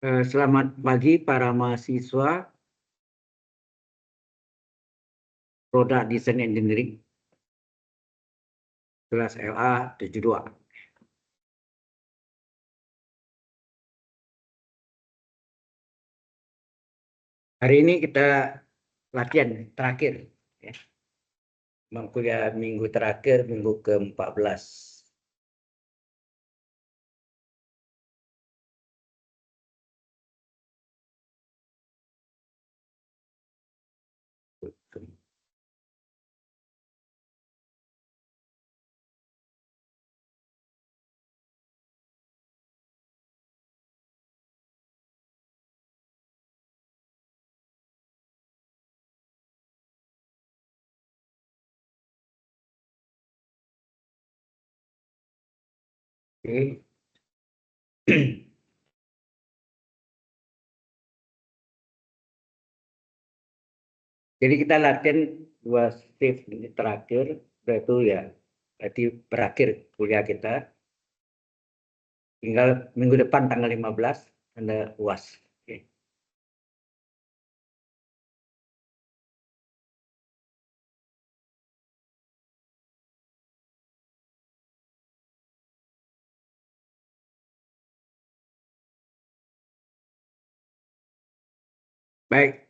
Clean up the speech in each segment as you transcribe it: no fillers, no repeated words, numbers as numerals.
Selamat pagi para mahasiswa Produk Desain Engineering kelas LA 72. Hari ini kita latihan terakhir, ya. Kuliah minggu terakhir, minggu ke-14. Oke. Jadi kita latihan 2 shift ini terakhir, itu ya berarti berakhir kuliah kita. Tinggal minggu depan tanggal 15 Anda UAS. Oke. Baik.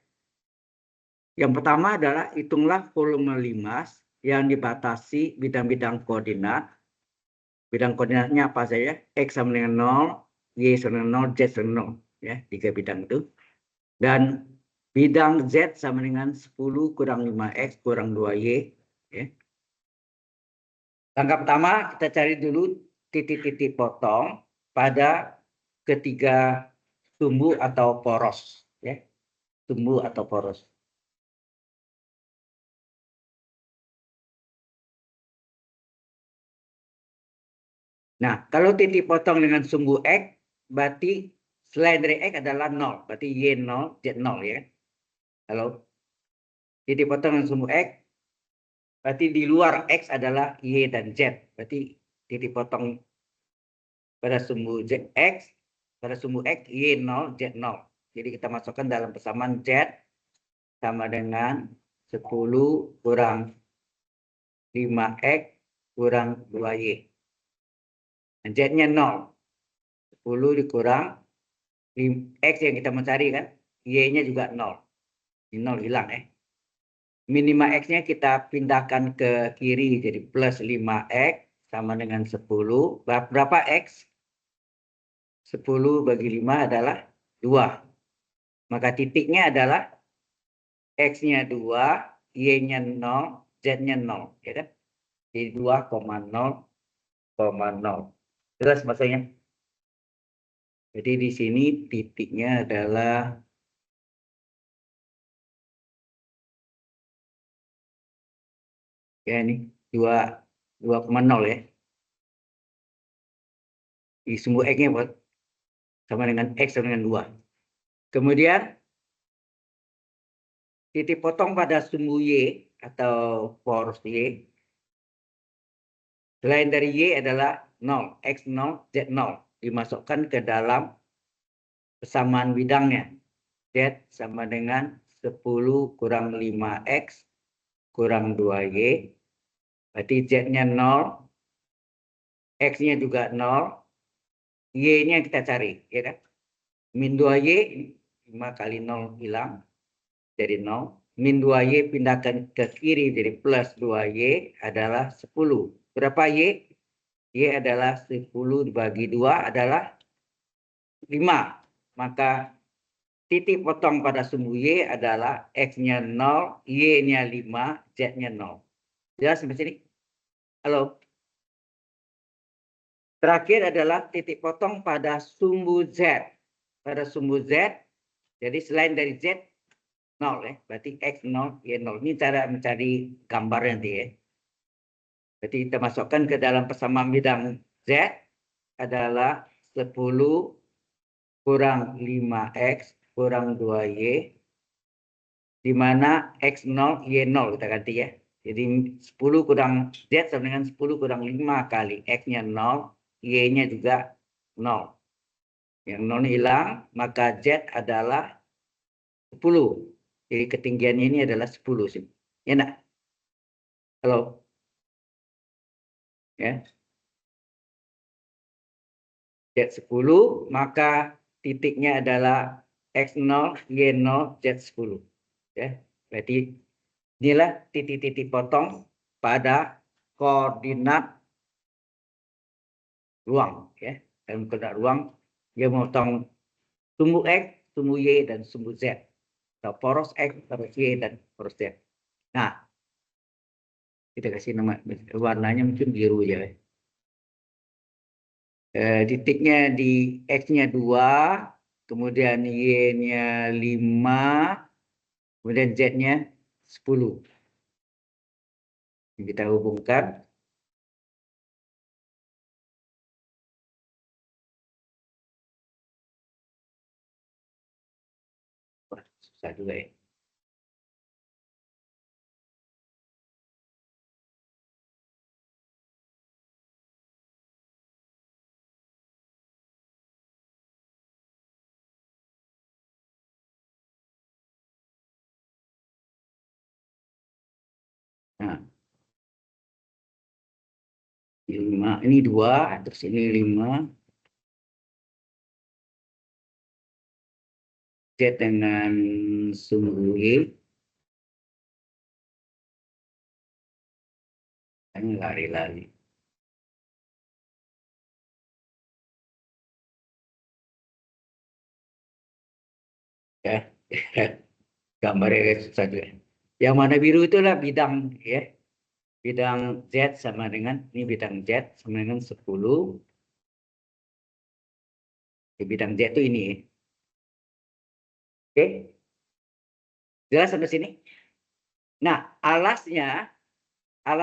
Yang pertama adalah hitunglah volume limas yang dibatasi bidang-bidang koordinat. Bidang koordinatnya apa saja? X sama dengan 0, Y sama dengan 0, Z sama dengan 0. Ya, 3 bidang itu. Dan bidang Z sama dengan 10 kurang 5X kurang 2Y. Ya. Langkah pertama, kita cari dulu titik-titik potong pada ketiga sumbu atau poros. Ya. Sumbu atau poros. Nah, kalau titik potong dengan sumbu X, berarti selain dari X adalah 0. Berarti Y 0, Z 0, ya. Kalau titik potong dengan sumbu X, berarti di luar X adalah Y dan Z. Berarti titik potong pada sumbu X, pada sumbu X, Y 0, Z 0. Jadi kita masukkan dalam persamaan Z sama dengan 10 kurang 5X kurang 2Y. Z-nya 0. 10 dikurang X yang kita mau cari kan, Y-nya juga 0. Ini 0 hilang ya. Minima X-nya kita pindahkan ke kiri jadi plus 5X sama dengan 10. Berapa X? 10 bagi 5 adalah 2. Maka titiknya adalah X-nya 2, Y-nya 0, Z-nya 0. Ya kan? Jadi 2,0,0. Jelas maksudnya? Jadi di sini titiknya adalah ya ini 2,0 ya. Di sumbu X-nya sama dengan X sama dengan 2. Kemudian titik potong pada sumbu Y atau poros Y. Selain dari Y adalah 0, X 0, Z 0. Dimasukkan ke dalam persamaan bidangnya. Z sama dengan 10 kurang 5X kurang 2Y. Berarti Z-nya 0, X-nya juga 0, Y-nya kita cari. Ya kan? Min 2Y, 5 kali 0 hilang. Jadi 0. Min 2Y pindahkan ke kiri jadi plus 2Y adalah 10. Berapa Y? Y adalah 10 dibagi 2 adalah 5. Maka titik potong pada sumbu Y adalah X-nya 0, Y-nya 5, Z-nya 0. Jelas sampai sini? Halo? Terakhir adalah titik potong pada sumbu Z. Pada sumbu Z, jadi selain dari Z, 0 ya. Berarti X 0, Y 0. Ini cara mencari gambar nanti ya. Jadi kita masukkan ke dalam persamaan bidang Z adalah 10 kurang 5X kurang 2Y, di mana X 0, Y 0 kita ganti ya. Jadi 10 kurang Z sama dengan 10 kurang 5 kali X-nya 0, Y-nya juga 0. Yang nol hilang, maka Z adalah 10. Jadi ketinggiannya ini adalah 10 sih. Ya enggak? Halo? Ya. Z 10, maka titiknya adalah X0, Y0, Z10. Ya. Berarti inilah titik-titik potong pada koordinat ruang. Ya. Dalam koordinat ruang, dia memotong sumbu X, sumbu Y, dan sumbu Z. Atau poros X, poros Y, dan poros Z. Nah, kita kasih nama warnanya mungkin biru ya. Titiknya di X-nya 2, kemudian Y-nya 5, kemudian Z-nya 10. Kita hubungkan. Wah, susah juga ya. Nah, 5, ini 2, terus ini 5. Z dengan sumbu Y. Ini lari-lari. Ya, gambarnya susah juga. Yang mana biru itulah bidang ya. Bidang Z sama dengan, ini bidang Z sama dengan 10. Di bidang Z itu ini. Oke, jelas sampai sini? Nah, alas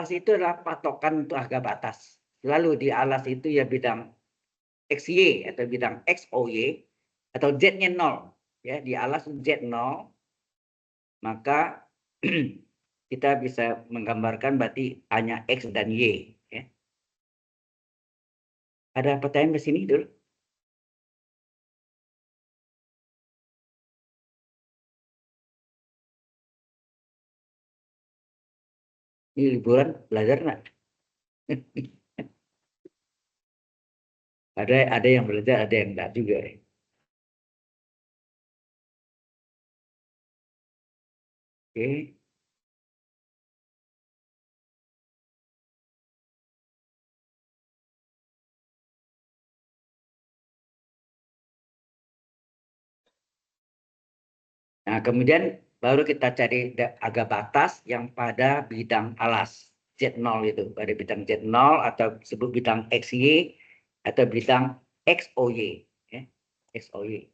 itu adalah patokan untuk harga batas. Lalu di alas itu ya bidang XY atau bidang XOY atau Z-nya 0. Ya, di alas Z 0, maka kita bisa menggambarkan berarti hanya X dan Y. Ya. Ada pertanyaan di sini dulu? Ini liburan belajar nggak? Ada yang belajar, ada yang enggak juga. Ya. Oke. Nah, kemudian baru kita cari harga batas yang pada bidang alas Z0 itu. Pada bidang Z0 atau disebut bidang XY atau bidang XOY. Ya. XOY.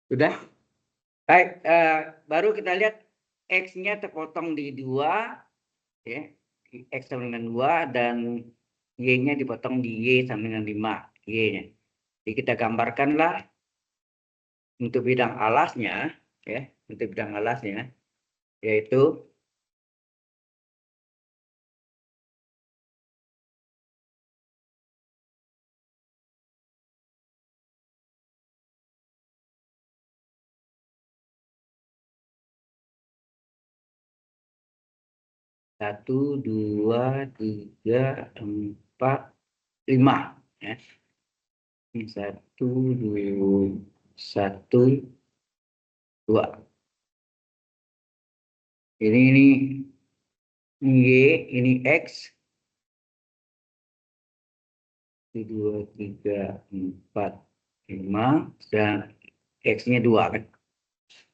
Sudah? Baik, baru kita lihat X-nya terpotong di 2, ya. X sama dengan 2 dan Y-nya dipotong di Y sama dengan 5, Y-nya. Jadi kita gambarkanlah untuk bidang alasnya, ya, untuk bidang alasnya, yaitu satu, dua, tiga, 5. Ya. Ini 1, 2, 1, 2. Ini Y, ini X. 2, 3, 4, 5. Dan X-nya 2 kan.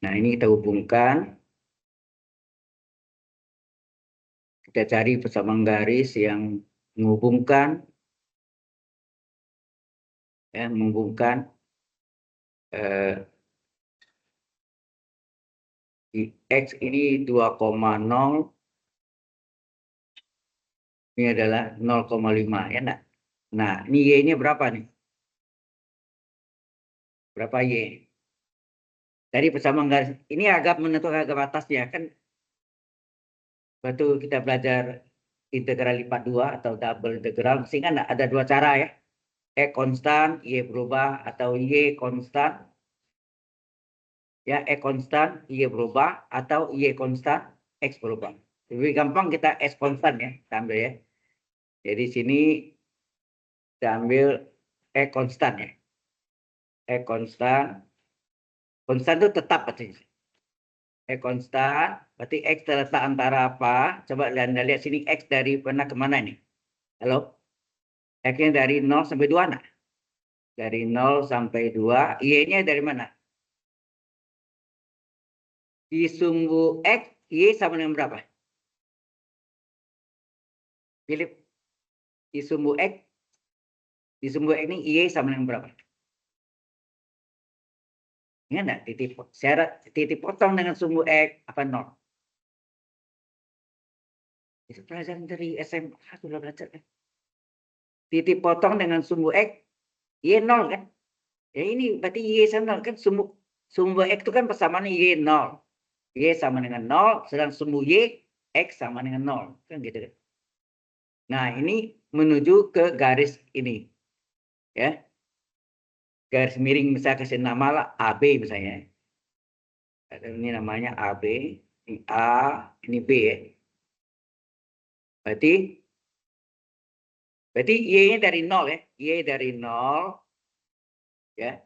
Nah, ini kita hubungkan. Kita cari persamaan garis yang menghubungkan. Ya, menghubungkan X ini 2,0. Ini adalah 0,5 ya enggak? Nah, ini Y-nya berapa nih? Berapa Y? Dari persamaan garis ini agak menentukan agak batasnya kan. Waktu kita belajar integral lipat 2 atau double integral, mesti kan ada 2 cara ya. X konstan, Y berubah, atau Y konstan. Ya, X konstan, Y berubah, atau Y konstan, X berubah. Lebih gampang kita X konstan ya, kita ambil ya. Jadi sini kita ambil X konstan ya. X konstan. Konstan itu tetap artinya. X konstan, berarti X terletak antara apa? Coba Anda lihat sini X dari mana ke mana ini? Halo? X-nya dari 0 sampai 2 nah? Dari 0 sampai 2, Y-nya dari mana? Di sumbu X, Y sama dengan berapa? Philip, di sumbu X ini Y sama dengan berapa? Ingat enggak? Titik potong dengan sumbu X apa 0? Itu pelajaran dari SMA sudah belajar kan? Titik potong dengan sumbu X, Y 0 kan? Ya ini berarti Y sama 0 kan sumbu X itu kan persamaan Y 0. Y sama dengan 0, sedang sumbu Y, X sama dengan 0. Kan gitu kan? Nah, ini menuju ke garis ini. Ya. Garis miring misalnya kasih nama lah AB misalnya. Ini namanya AB, ini A, ini B ya. Berarti Y-nya dari 0 ya. Y dari 0 ya.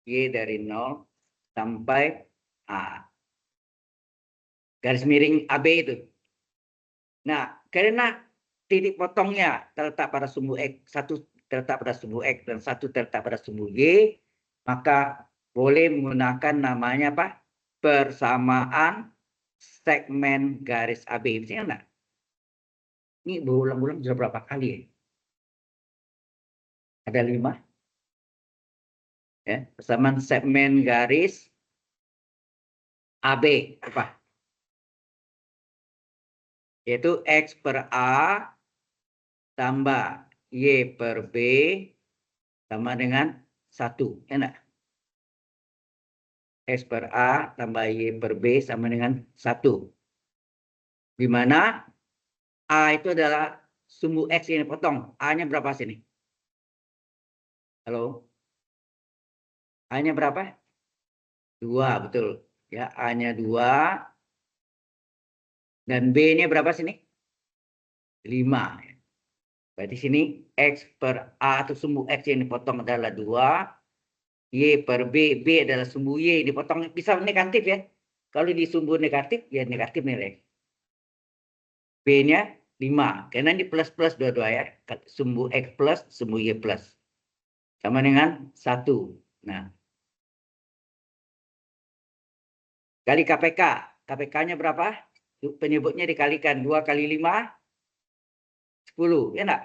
Y dari 0 sampai A. Garis miring AB itu. Nah, karena titik potongnya terletak pada sumbu X, satu terletak pada sumbu X dan satu terletak pada sumbu Y, maka boleh menggunakan namanya apa? Persamaan segmen garis AB. Bisa enggak? Ini berulang-ulang sudah berapa kali ya? Ada 5. Ya, persamaan segmen garis AB apa? Yaitu X per A tambah Y per B sama dengan 1. Enak? X per A tambah Y per B sama dengan 1. Di mana A itu adalah sumbu X yang dipotong. A-nya berapa sini? Halo? A-nya berapa? 2, betul. Ya, A-nya 2. Dan B-nya berapa sini? 5. Berarti sini X per A atau sumbu X yang dipotong adalah 2. Y per B, B adalah sumbu Y yang dipotong. Bisa negatif ya. Kalau di sumbu negatif, ya negatif nilai. B-nya 5. Karena ini plus-plus dua-dua ya. Sumbu X plus, sumbu Y plus. Sama dengan 1. Nah, kali KPK. KPK-nya berapa? Penyebutnya dikalikan 2 kali 5, 10. Ya enggak?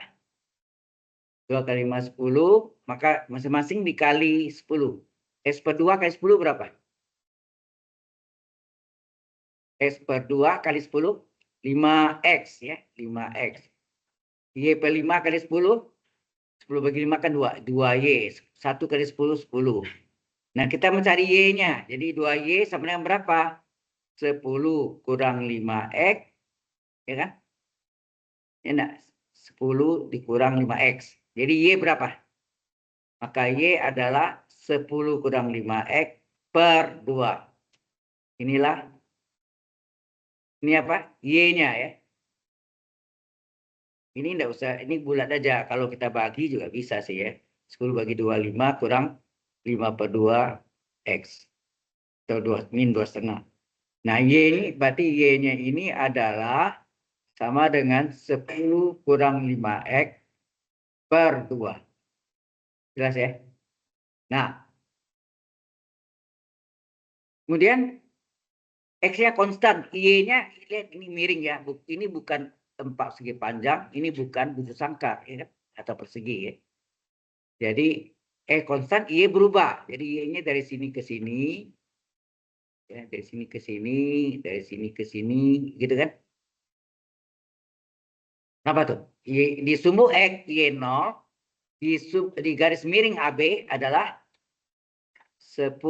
2 kali 5, 10. Maka masing-masing dikali 10. X per 2 kali 10 berapa? X per 2 kali 10. 5X ya. 5X. Y per 5 kali 10. 10 bagi 5 kan 2. 2Y. 1 kali 10, 10. Nah, kita mencari Y-nya. Jadi 2Y sama dengan berapa? 10 kurang 5X. Ya kan? Ya enggak? 10 dikurang 5X. Jadi Y berapa? Maka Y adalah 10 kurang 5X per 2. Inilah. Ini apa? Y-nya ya. Ini enggak usah, ini bulat aja. Kalau kita bagi juga bisa sih ya. 10 bagi 25 kurang 5/2 X. Atau 2, min 2,5. Nah, Y ini berarti Y-nya ini adalah sama dengan 10 kurang 5X per 2. Jelas ya? Nah, kemudian X-nya konstan, Y-nya lihat ini miring ya. Ini bukan tempat segi panjang, ini bukan bujur sangkar ya kan? Atau persegi ya. Jadi konstan, Y berubah. Jadi Y-nya dari sini ke sini, ya, dari sini ke sini, dari sini ke sini, gitu kan? Apa tuh? Di sumbu X Y0, di garis miring AB adalah 10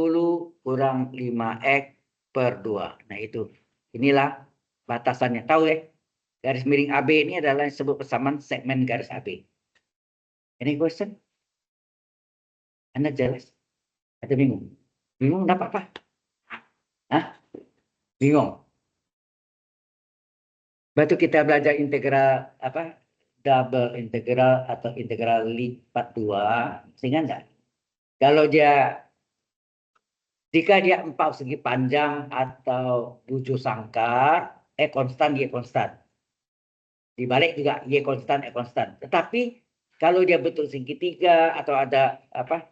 kurang 5X per 2. Nah itu, inilah batasannya. Tahu ya? Garis miring AB ini adalah disebut persamaan segmen garis AB. Any question? Anda jelas? Atau bingung? Bingung dapat apa? Hah? Bingung? Batu kita belajar integral apa? Double integral atau integral lipat 2. Sehingga enggak? Kalau dia jika dia empat segi panjang atau bujur sangkar, konstan, Y konstan. Dibalik juga Y konstan, konstan. Tetapi kalau dia bentuk segitiga atau ada apa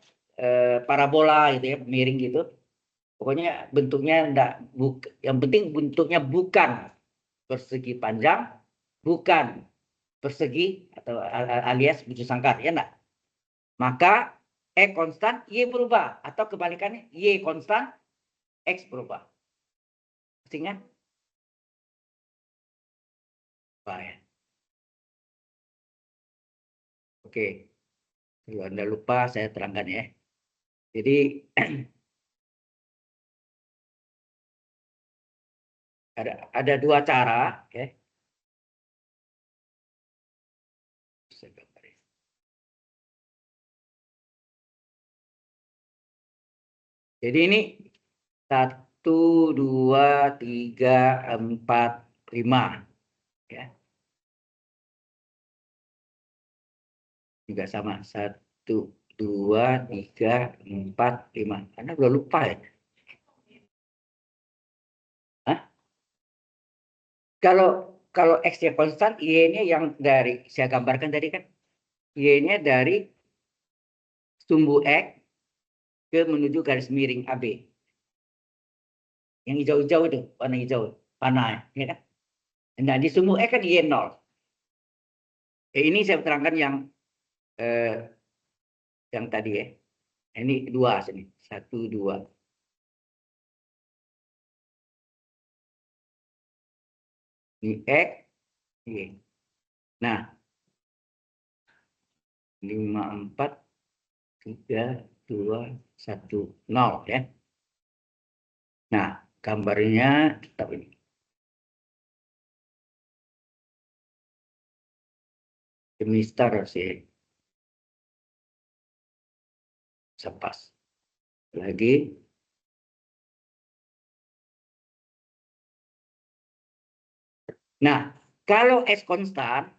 parabola gitu ya, miring gitu, pokoknya bentuknya enggak, yang penting bentuknya bukan persegi panjang, bukan persegi atau alias bujur sangkar, ya enggak? Maka konstan, Y berubah. Atau kebalikannya, Y konstan, X berubah. Ingat? Baik. Oke. Kalau Anda lupa, saya terangkan ya. Jadi, ada dua cara. Ya. Jadi ini 1, 2, 3, 4, 5. Ya. Juga sama. 1, 2, 3, 4, 5. Anda udah lupa ya? Hah? Kalau X-nya konstan, Y-nya yang dari, saya gambarkan tadi kan, Y-nya dari sumbu X ke menuju garis miring AB. Yang hijau-hijau itu, warna hijau, panah, ya kan? Nah, di sumbu X kan Y0. Ini saya terangkan yang tadi ya. Ini dua sini, 1, 2. Ini X, Y. Nah, 5, 4, 3, 2, 1, 0 ya. Nah, gambarnya tetap ini. Demi star sih. Sepas. Lagi. Nah, kalau S konstan,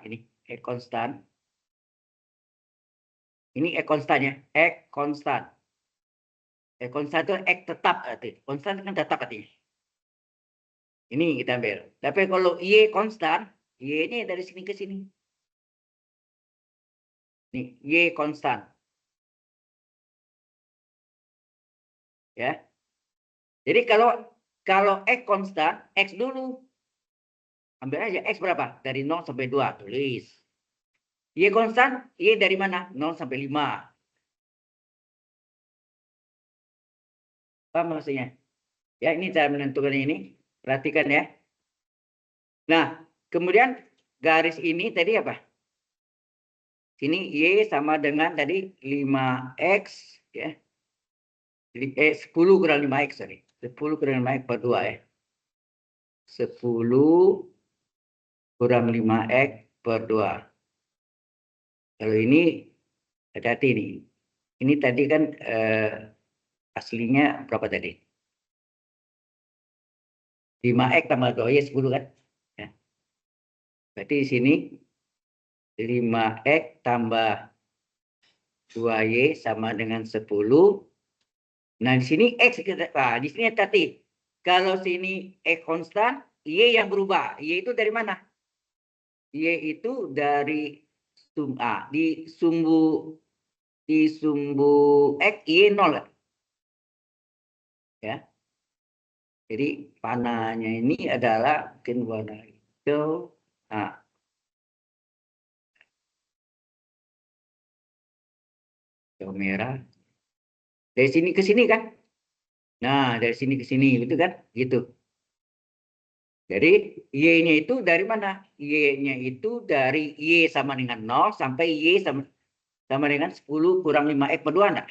ini X konstan, ini X konstan ya, X konstan. Konstan itu X tetap arti. Konstan kan tetap artinya. Ini kita ambil. Tapi kalau Y konstan, Y ini dari sini ke sini. Nih, Y konstan. Ya. Jadi kalau X konstan, X dulu. Ambil aja X berapa? Dari 0 sampai 2. Tulis. Y konstan, Y dari mana? 0 sampai 5. Apa maksudnya? Ya, ini cara menentukan ini. Perhatikan ya. Nah, kemudian garis ini tadi apa? Sini Y sama dengan tadi 5X. Ya. Jadi 10 kurang 5X. Sorry. 10 kurang 5X per 2 ya. 10 kurang 5X per 2. Kalau ini, hati-hati nih. Ini tadi kan aslinya berapa tadi? 5X tambah 2Y 10 kan? Ya. Berarti di sini 5X tambah 2Y sama dengan 10. Nah, di sini X kita, di sini tadi. Kalau sini X konstan, Y yang berubah. Y itu dari mana? Y itu dari di sumbu X Y 0 kan? Ya. Jadi panahnya ini adalah mungkin warna hijau. Nah, hijau merah. Dari sini ke sini kan? Nah, dari sini ke sini gitu kan? Gitu. Jadi Y-nya itu dari mana? Y-nya itu dari Y sama dengan 0 sampai Y sama dengan 10 kurang 5X per 2 enggak?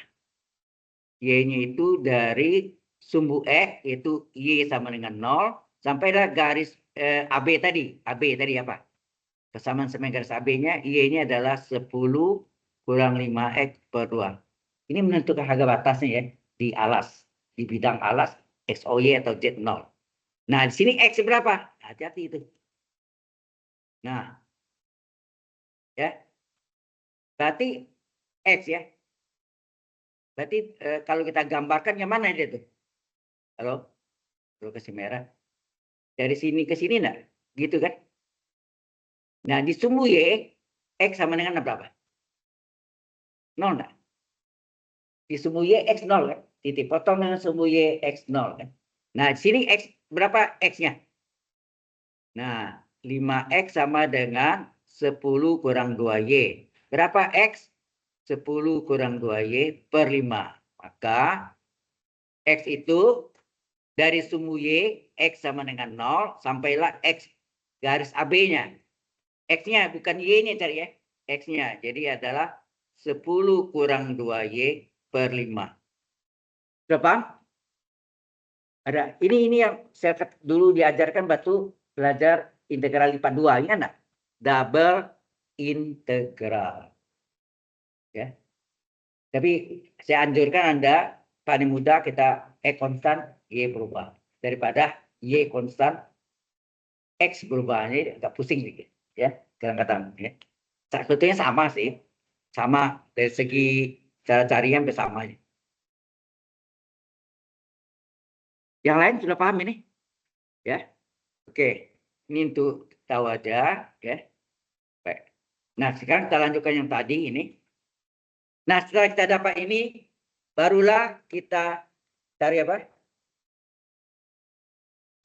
Y-nya itu dari sumbu X, yaitu Y sama dengan 0, sampailah garis AB tadi. AB tadi apa? Kesamaan sama garis AB-nya, Y-nya adalah 10 kurang 5X per 2. Ini menentukan harga batasnya ya, di alas. Di bidang alas, XOY atau Z0. Nah, di sini X berapa? Hati-hati itu. Nah, ya. Berarti X ya. Berarti kalau kita gambarkan yang mana dia tuh? Halo? Kalau kasih merah. Dari sini ke sini enggak? Gitu kan? Nah, di sumbu Y, X sama dengan berapa? 0 enggak? Di sumbu Y, X 0 kan? Titik potong dengan sumbu Y, X 0 kan? Nah, di sini X, berapa X-nya? Nah, 5X sama dengan 10 kurang 2Y. Berapa X? 10 kurang 2Y per 5. Maka X itu dari sumbu Y, X sama dengan 0, sampailah X garis AB-nya. X-nya bukan Y-nya cari ya. X-nya. Jadi adalah 10 kurang 2Y per 5. Berapa? Ada. Ini yang saya dulu diajarkan batu belajar integral lipat 2. Ingat enggak? Double integral. Ya. Tapi saya anjurkan Anda paling mudah kita X konstan, Y berubah. Daripada Y konstan, X berubah. Ini agak pusing sedikit. Ya, kadang-kadang. Ya. Sebetulnya sama sih. Sama dari segi cara carinya hampir sama. Yang lain sudah paham ini? Ya. Oke. Ini untuk tahu aja. Ya. Baik. Nah, sekarang kita lanjutkan yang tadi ini. Nah, setelah kita dapat ini, barulah kita cari apa?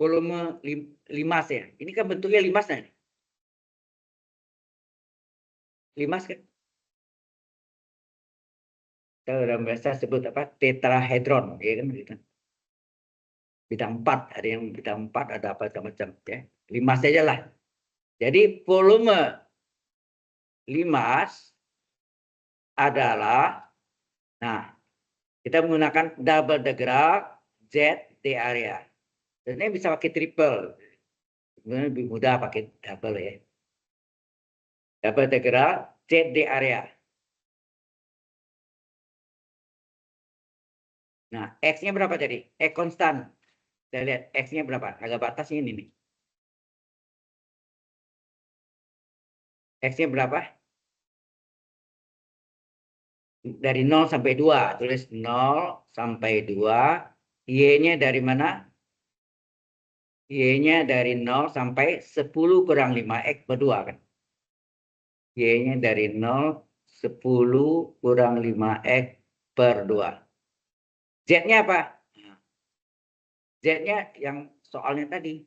Volume limas ya. Ini kan bentuknya limas nih. Limas kan? Dalam bahasa sebut apa? Tetrahedron, ya kan gitu. Bidang 4, ada yang bidang 4, ada apa macam ya. Limas saja lah. Jadi volume limas adalah, nah, kita menggunakan double integral Z D area. Dan ini bisa pakai triple. Sebenarnya lebih mudah pakai double ya. Double integral Z D area. Nah, X-nya berapa tadi? X konstan. Kita lihat X-nya berapa? Agak batasnya ini nih. X-nya berapa? Dari 0 sampai 2. Tulis 0 sampai 2. Y-nya dari mana? Y-nya dari 0 sampai 10 kurang 5X per 2 kan? Y-nya dari 0, 10 kurang 5X per 2. Z-nya apa? Z-nya yang soalnya tadi.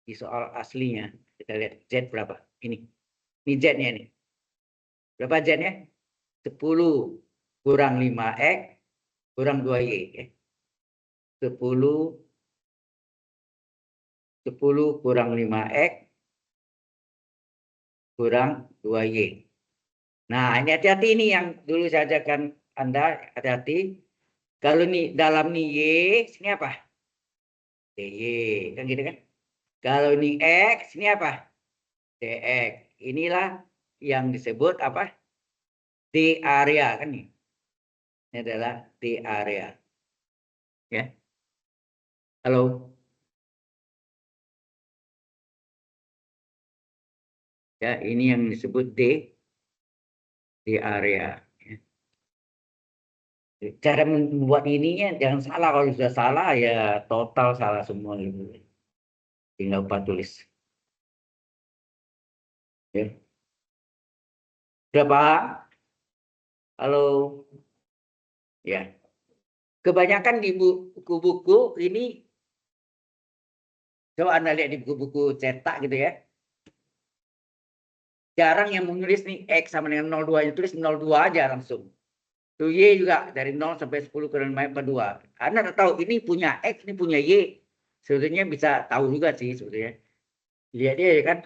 Di soal aslinya. Kita lihat Z berapa. Ini Z-nya ini. Berapa Z-nya? 10 kurang 5X kurang 2Y. 10 kurang 5X kurang 2Y. Nah, ini hati-hati ini yang dulu saya ajarkan Anda, hati-hati. Kalau ini dalam nih Y, sini apa? DY, kan gitu kan? Kalau ini X, ini apa? DX. Inilah yang disebut apa? D area kan nih. Ini adalah D area. Ya. Halo. Ya, ini yang disebut D area. Cara membuat ininya jangan salah, kalau sudah salah ya total salah semua gitu. Tinggal lupa tulis. Ya. Sudah paham? Halo. Ya. Kebanyakan di buku-buku ini, coba Anda lihat di buku-buku cetak gitu ya. Jarang yang menulis nih X sama dengan 02, yang tulis 02 aja langsung. Tuh Y juga dari 0 sampai 10 kurang 5 per 2. Anda tahu ini punya X, ini punya Y. Sebetulnya bisa tahu juga sih sebetulnya. Lihat dia ya kan.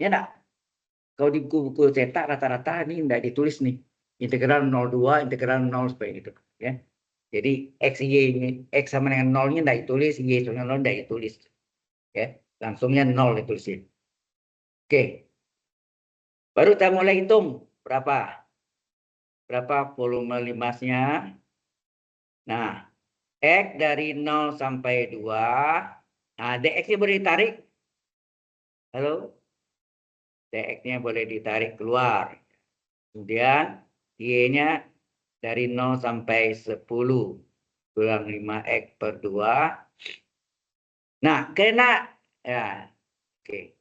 Ya enggak? Kalau di buku-buku cetak rata-rata ini enggak ditulis nih. Integral 02, integral 0 seperti itu ya. Jadi X Y ini X sama dengan 0-nya enggak ditulis, Y sama dengan 0 enggak ditulis. Ya, langsungnya 0 ditulisin. Oke. Baru kita mulai hitung berapa volume limasnya. Nah, X dari 0 sampai 2. Nah, DX-nya boleh ditarik. Halo? DX-nya boleh ditarik keluar. Kemudian Y-nya dari 0 sampai 10 kurang 5X per 2. Nah, karena ya, oke.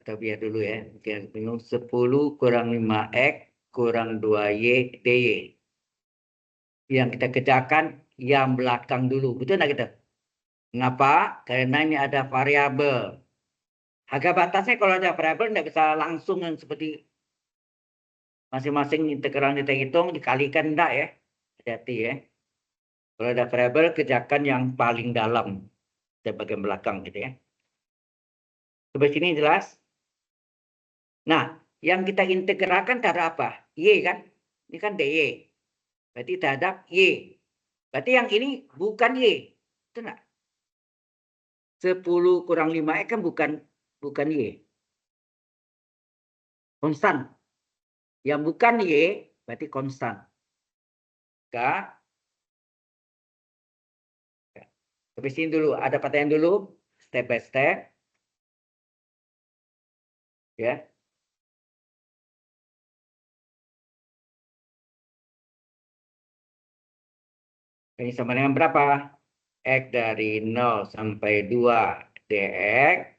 Kita biar dulu ya. Bingung 10 kurang 5X kurang 2Y DY. Yang kita kerjakan yang belakang dulu. Betul nggak kita? Mengapa? Karena ini ada variabel. Harga batasnya kalau ada variabel nggak bisa langsung yang seperti masing-masing integral kita hitung dikalikan enggak ya. Hati-hati ya. Kalau ada variabel kerjakan yang paling dalam di bagian belakang gitu ya. Sampai sini jelas? Nah, yang kita integralkan terhadap apa? Y kan? Ini kan DY. Berarti terhadap Y. Berarti yang ini bukan Y. Betul nggak? 10 kurang 5X kan bukan Y. Konstan. Yang bukan Y berarti konstan. Maka sampai sini dulu. Ada pertanyaan dulu. Step by step. Ya. Ini sama dengan berapa? X dari 0 sampai 2 dx.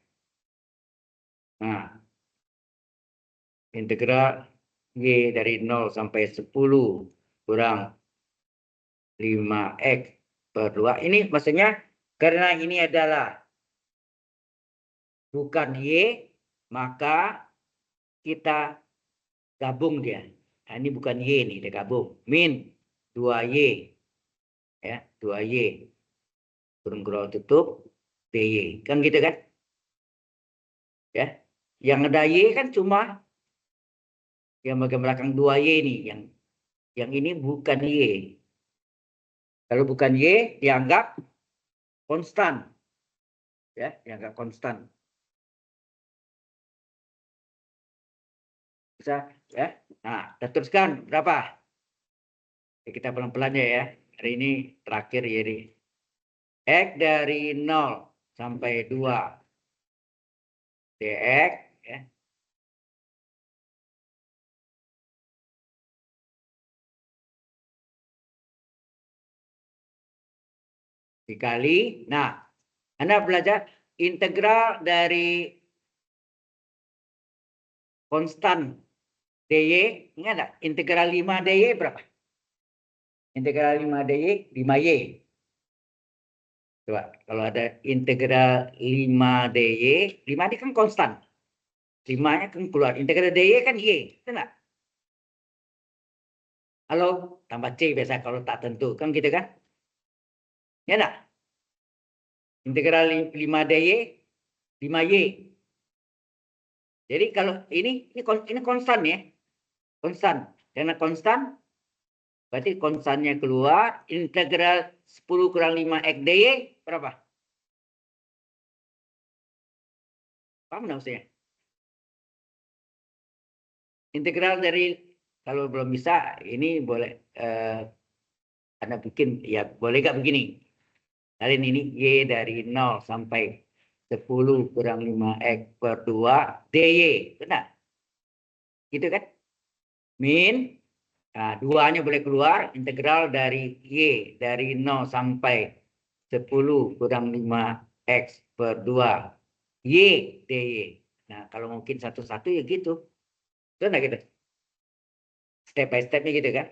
Nah, integral Y dari 0 sampai 10 kurang 5X per 2. Ini maksudnya karena ini adalah bukan Y, maka kita gabung dia. Nah, ini bukan Y nih, kita gabung. Min 2Y. Ya, 2Y. Kurung kurang tutup, DY. Kan gitu kan? Ya. Yang ada Y kan cuma yang bagian belakang 2Y ini. Yang ini bukan Y. Kalau bukan Y, dianggap konstan. Ya, dianggap konstan. Bisa ya. Nah, kita teruskan berapa? Kita pelan-pelan ya. Hari ini terakhir jadi X dari 0 sampai 2 dx ya. Dikali. Nah, Anda belajar integral dari konstan dy. Ingat nggak? Integral 5 dy berapa? Integral 5 dy 5y. Coba, kalau ada integral 5 dy, 5 ini kan konstan. 5-nya kan keluar. Integral dy kan y. Betul nggak? Halo, tambah C biasa kalau tak tentu. Kan gitu kan? Ya enggak? Integral 5 dy, 5y. Jadi kalau ini konstan ya. Konstan. Karena konstan, berarti konstannya keluar. Integral 10 kurang 5x dy berapa? Paham nggak maksudnya? Integral dari, kalau belum bisa, ini boleh Anda bikin, ya boleh nggak begini. Kalian ini Y dari 0 sampai 10 kurang 5X per 2 DY. Benar? Gitu kan? Min. Nah, 2-nya boleh keluar. Integral dari Y. Dari 0 sampai 10 kurang 5X per 2. Y DY. Nah, kalau mungkin satu-satu ya gitu. Benar gitu? Step by stepnya gitu kan?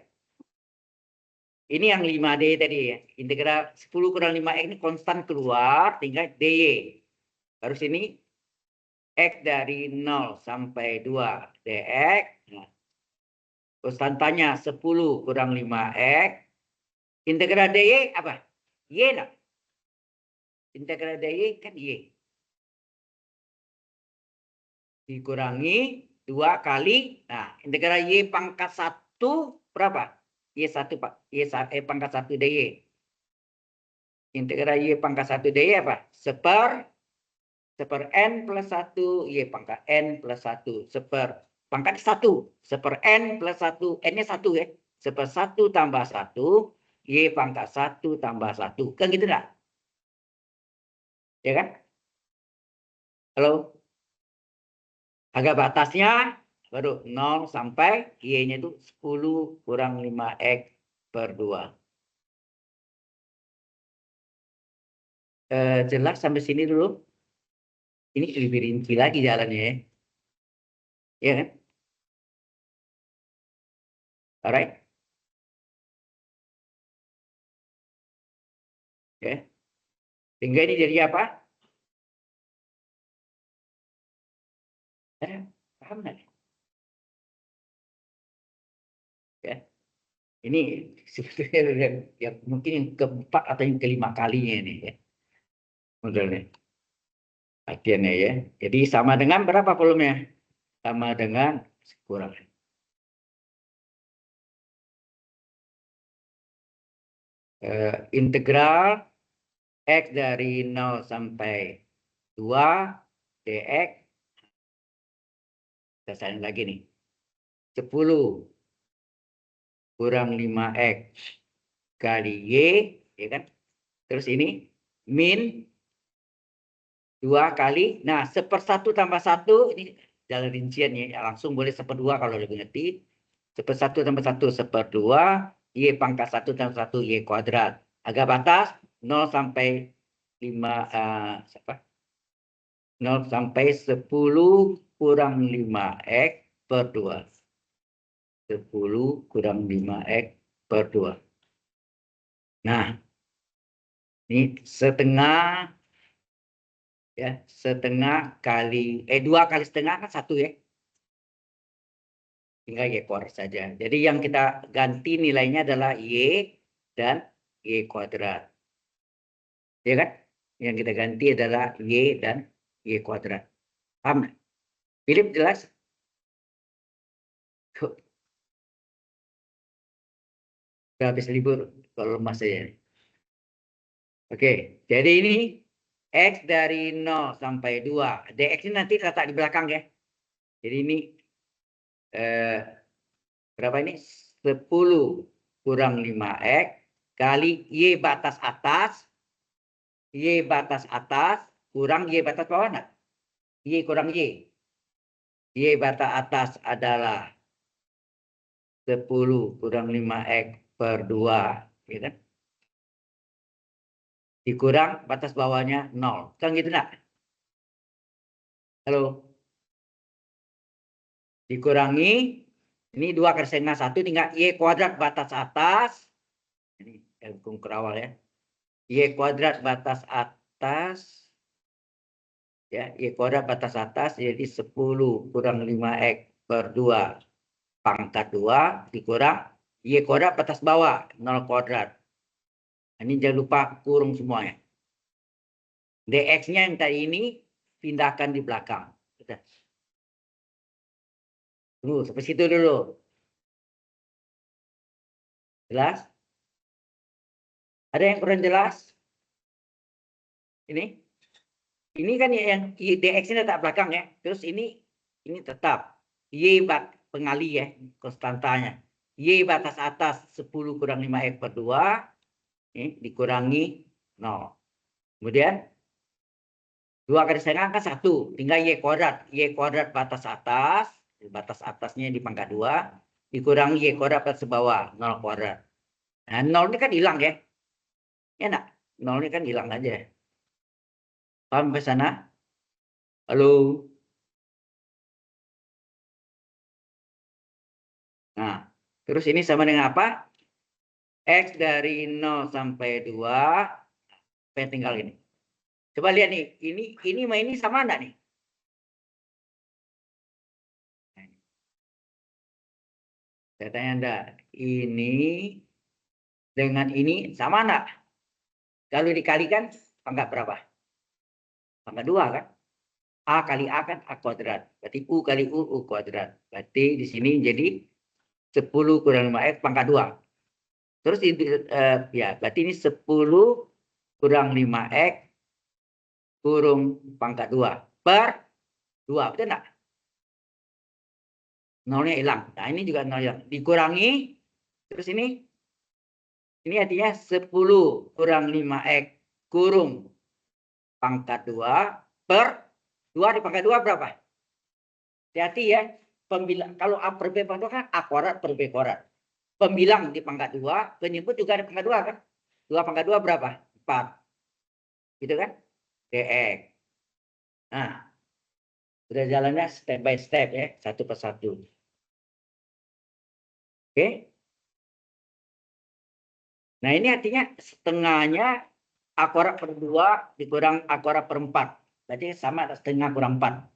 Ini yang 5D tadi ya. Integral 10 kurang 5X ini konstan keluar. Tinggal DY. Harus ini X dari 0 sampai 2 dx. Nah, konstantanya 10 kurang 5X. Integral dy apa? Y lah. Integral dy kan Y. Dikurangi 2 kali. Nah, integral Y pangkat 1 berapa? Y1 Pak. Pangkat 1 dy. Integral Y pangkat 1 dy apa? Seper N plus 1 Y pangkat N plus 1 seper pangkat 1 seper N plus 1 N-nya 1 ya. Seper 1 tambah 1 Y pangkat 1 tambah 1. Kan gitu enggak? Ya kan? Halo? Harga batasnya baru 0 sampai Y-nya itu 10 kurang 5X per 2. Jelas sampai sini dulu. Ini lebih rinci lagi jalannya ya. Ya kan? Alright. Ya. Sehingga ini jadi apa? Paham nggak? Ya. Ini sebetulnya yang mungkin yang keempat atau yang kelima kalinya ini ya. Modelnya. Latihannya ya. Jadi sama dengan berapa volumenya? Sama dengan kurang. Integral X dari 0 sampai 2 dx. Kita salin lagi nih. 10 kurang 5X kali Y. Ya kan? Terus ini min 2 kali. Nah, 1/1 tambah 1. Ini jalan rincian ya. Langsung boleh 1/2 kalau lebih ngerti. 1/1 tambah 1 1/2. Y pangkat 1 tambah 1 Y kuadrat. Agak batas 0 sampai 5. 0 sampai 10 kurang 5X per 2. 10 kurang 5X per 2. Nah, ini setengah. Ya, setengah kali 2 kali setengah kan 1 ya. Tinggal Y kuadrat saja. Jadi yang kita ganti nilainya adalah Y dan Y kuadrat. Ya kan? Yang kita ganti adalah Y dan Y kuadrat. Paham? Philip jelas? Udah habis libur kalau lemas saja. Oke, jadi ini X dari 0 sampai 2. DX ini nanti letak di belakang ya. Jadi ini berapa ini? 10 kurang 5X kali Y batas atas. Y batas atas kurang Y batas bawah. Nah? Y kurang Y. Y batas atas adalah 10 kurang 5X per 2. Gitu. Dikurang batas bawahnya 0. Kan gitu enggak? Halo? Dikurangi. Ini 2 kali setengah 1 tinggal Y kuadrat batas atas. Ini hukum kerawal ya. Y kuadrat batas atas. Ya, Y kuadrat batas atas jadi 10 kurang 5X per 2 pangkat 2 dikurang Y kuadrat batas bawah 0 kuadrat. Ini jangan lupa kurung semuanya. DX-nya yang tadi ini pindahkan di belakang. Dulu, sampai situ dulu. Jelas? Ada yang kurang jelas? Ini? Ini kan yang DX ini letak belakang ya. Terus ini tetap. Y pengali ya, konstantanya. Y batas atas 10 kurang 5X per 2. Ini dikurangi 0. Kemudian 2 kali setengah kan 1. Tinggal Y kuadrat. Y kuadrat batas atas. Batas atasnya di pangkat 2. Dikurangi Y kuadrat batas bawah. 0 kuadrat. Nah, 0 ini kan hilang ya. Ya enggak? 0 ini kan hilang aja. Paham sampai sana? Halo? Nah, terus ini sama dengan apa? X dari 0 sampai 2. Tinggal ini. Coba lihat nih. Ini sama ini sama enggak nih? Saya tanya Anda, ini dengan ini sama enggak? Kalau dikalikan, pangkat berapa? Pangkat 2 kan? A kali A kan A kuadrat. Berarti U kali U kuadrat. Berarti di sini jadi 10 kurang 5X pangkat 2. Terus ya, berarti ini 10 kurang 5X kurung pangkat 2 per 2. Betul enggak? Nolnya hilang. Nah, ini juga nol hilang. Dikurangi. Terus ini artinya 10 kurang 5X kurung pangkat 2 per 2 di pangkat 2 berapa? Hati-hati ya. Kalau A per B pangkat 2 kan A kuadrat per B kuadrat. Pembilang di pangkat 2, penyebut juga ada pangkat 2 kan? 2 pangkat 2 berapa? 4. Gitu kan? DX. Nah, sudah jalannya step by step ya, satu persatu. Oke? Nah, ini artinya setengahnya A kuadrat per 2 dikurang A kuadrat per 4. Berarti sama setengah kurang 4.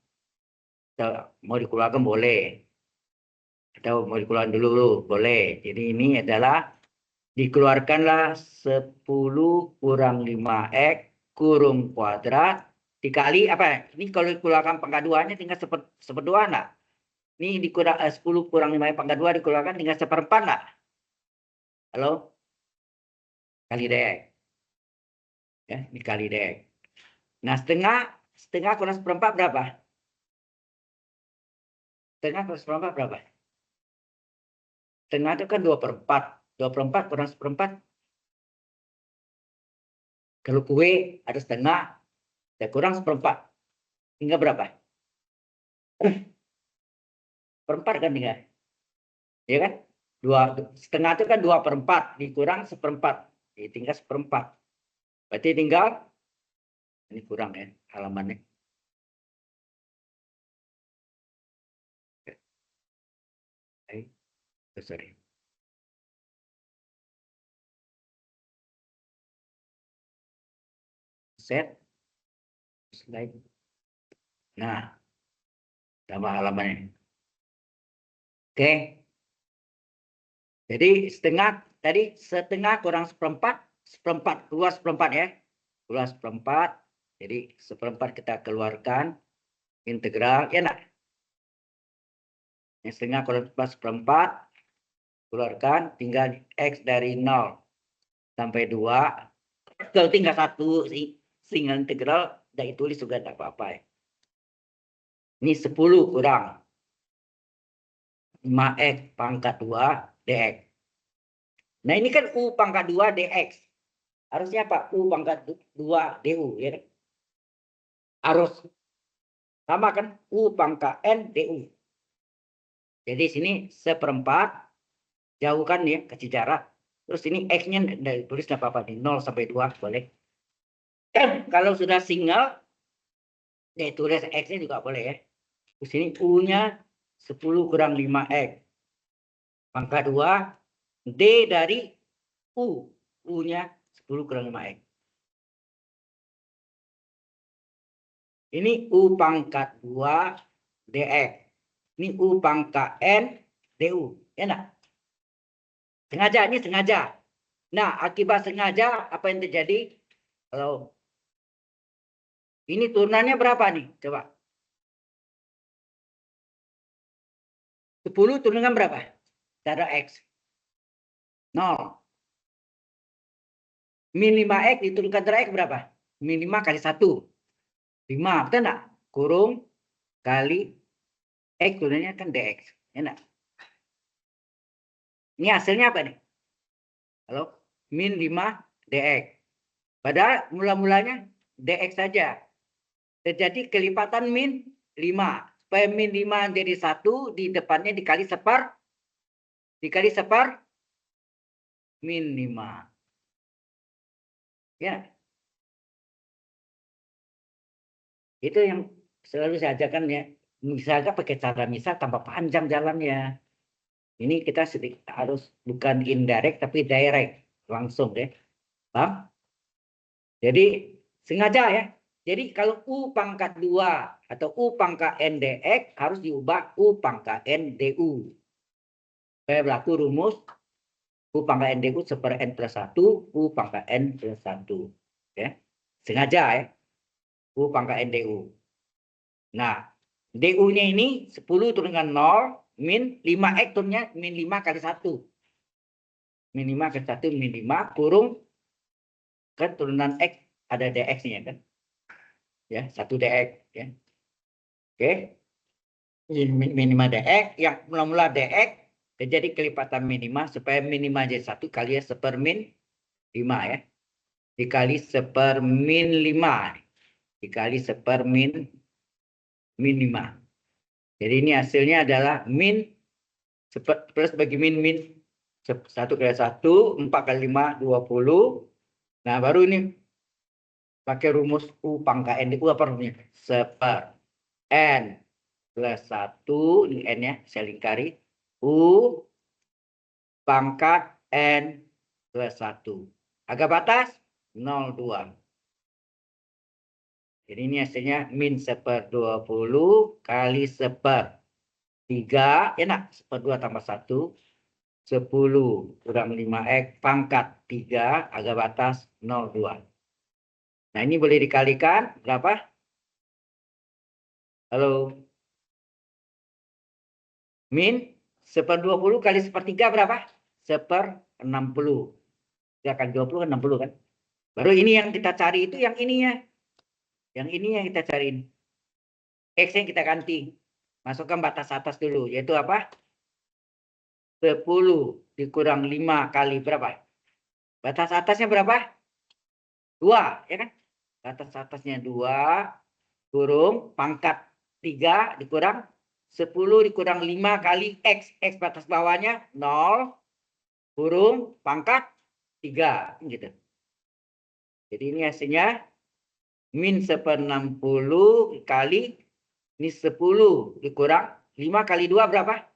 Mau dikeluarkan boleh. Atau mau dikeluarkan dulu boleh. Jadi ini adalah dikeluarkanlah 10 kurang 5X kurung kuadrat dikali apa? Ini kalau dikeluarkan pangkat 2-nya tinggal seperdua enggak? Ini dikurang 10 kurang 5X pangkat 2 dikeluarkan tinggal 1/4 enggak? Halo? Kali DX. Ya, dikali DX. Nah, setengah kurang 1/4 berapa? Setengah kurang 1/4 berapa? Setengah itu kan 2/4. 2/4 kurang 1/4. Kalau kue ada setengah, ya kurang 1/4. Tinggal berapa? 1/4 kan tinggal. Ya kan? Setengah itu kan 2/4 dikurang 1/4. Jadi tinggal 1/4. Berarti tinggal ini kurang ya halamannya. Sorry. Set slide. Nah, tambah halamannya. Oke. Jadi setengah kurang 1/4, 1/4 keluar 1/4 ya. Keluar 1/4. Jadi 1/4 kita keluarkan integral ya enggak? Yang setengah kurang 1/4 keluarkan tinggal X dari 0 sampai 2. Kalau tinggal 1 sih single integral udah ditulis juga enggak apa-apa ya. Ini 10 kurang 5X pangkat 2 dx. Nah, ini kan U pangkat 2 dx. Harusnya apa? U pangkat 2 du ya. Harus sama kan? U pangkat n du. Jadi sini 1/4 jauhkan ya, kasih jarak. Terus ini X-nya tulis apa-apa nih, 0 sampai 2 boleh. Kalau sudah single, ya tulis X-nya juga boleh ya. Di sini U-nya 10 kurang 5X. Pangkat 2, D dari U. U-nya 10 kurang 5X. Ini U pangkat 2 dx. Ini U pangkat N du. Ya enggak? Sengaja, ini sengaja. Nah, akibat sengaja apa yang terjadi? Kalau ini turunannya berapa nih? Coba. 10 turunkan berapa? Cara X. 0. Min 5X diturunkan cara X berapa? Min 5 kali 1. 5. Betul enggak? Kurung kali X turunannya kan dx. Ya enggak? Ini hasilnya apa nih? Halo? Min 5 dx. Padahal mula-mulanya dx saja. terjadi kelipatan min 5. Supaya min 5 jadi 1, di depannya dikali separ min 5. Ya. Itu yang selalu saya ajarkan ya. Misalnya pakai cara misal tambah panjang jalannya. Ini kita sedikit harus bukan indirect tapi direct. Langsung ya. Paham? Jadi sengaja ya. Jadi kalau U pangkat 2 atau U pangkat N dx harus diubah U pangkat N du. Supaya berlaku rumus U pangkat N du seper N plus 1, U pangkat N plus 1. Ya. Sengaja ya. U pangkat N du. Nah, du-nya ini 10 turun dengan 0, min 5x turunnya min 5 kali 1. Min 5 kali 1, min 5, kurung, kan turunan x ada dx-nya kan. Ya, 1 dx. Ya. Oke. Min 5 dx, yang mula-mula dx, terjadi kelipatan minima, supaya minima jadi 1 kali seper min 5 ya. Dikali seper min 5. Dikali seper min 5. Jadi ini hasilnya adalah min plus bagi min 1 kali 1, 4 kali 5, 20. Nah, baru ini pakai rumus U pangkat N. U apa rumusnya? Seper N plus 1, ini N-nya saya lingkari. U pangkat N plus 1. Agak batas 0,2. Jadi ini hasilnya min seper 20 kali seper 3. Enak, seper 2 tambah 1. 10 kurang 5x pangkat 3 agak batas 0,2. Nah, ini boleh dikalikan berapa? Halo. Min seper 20 kali sepertiga berapa? Seper 60. 3 kali 20 kan 60 kan? Baru ini yang kita cari itu yang ininya. Yang ini yang kita cariin. X yang kita ganti. Masukkan batas atas dulu. Yaitu apa? 10 dikurang 5 kali berapa? Batas atasnya berapa? 2, ya kan? Batas atasnya 2 kurung pangkat 3 dikurang 10 dikurang 5 kali X. X batas bawahnya 0 kurung pangkat 3. Gitu. Jadi ini hasilnya min seper 60 kali ini 10 dikurang 5 kali 2 berapa?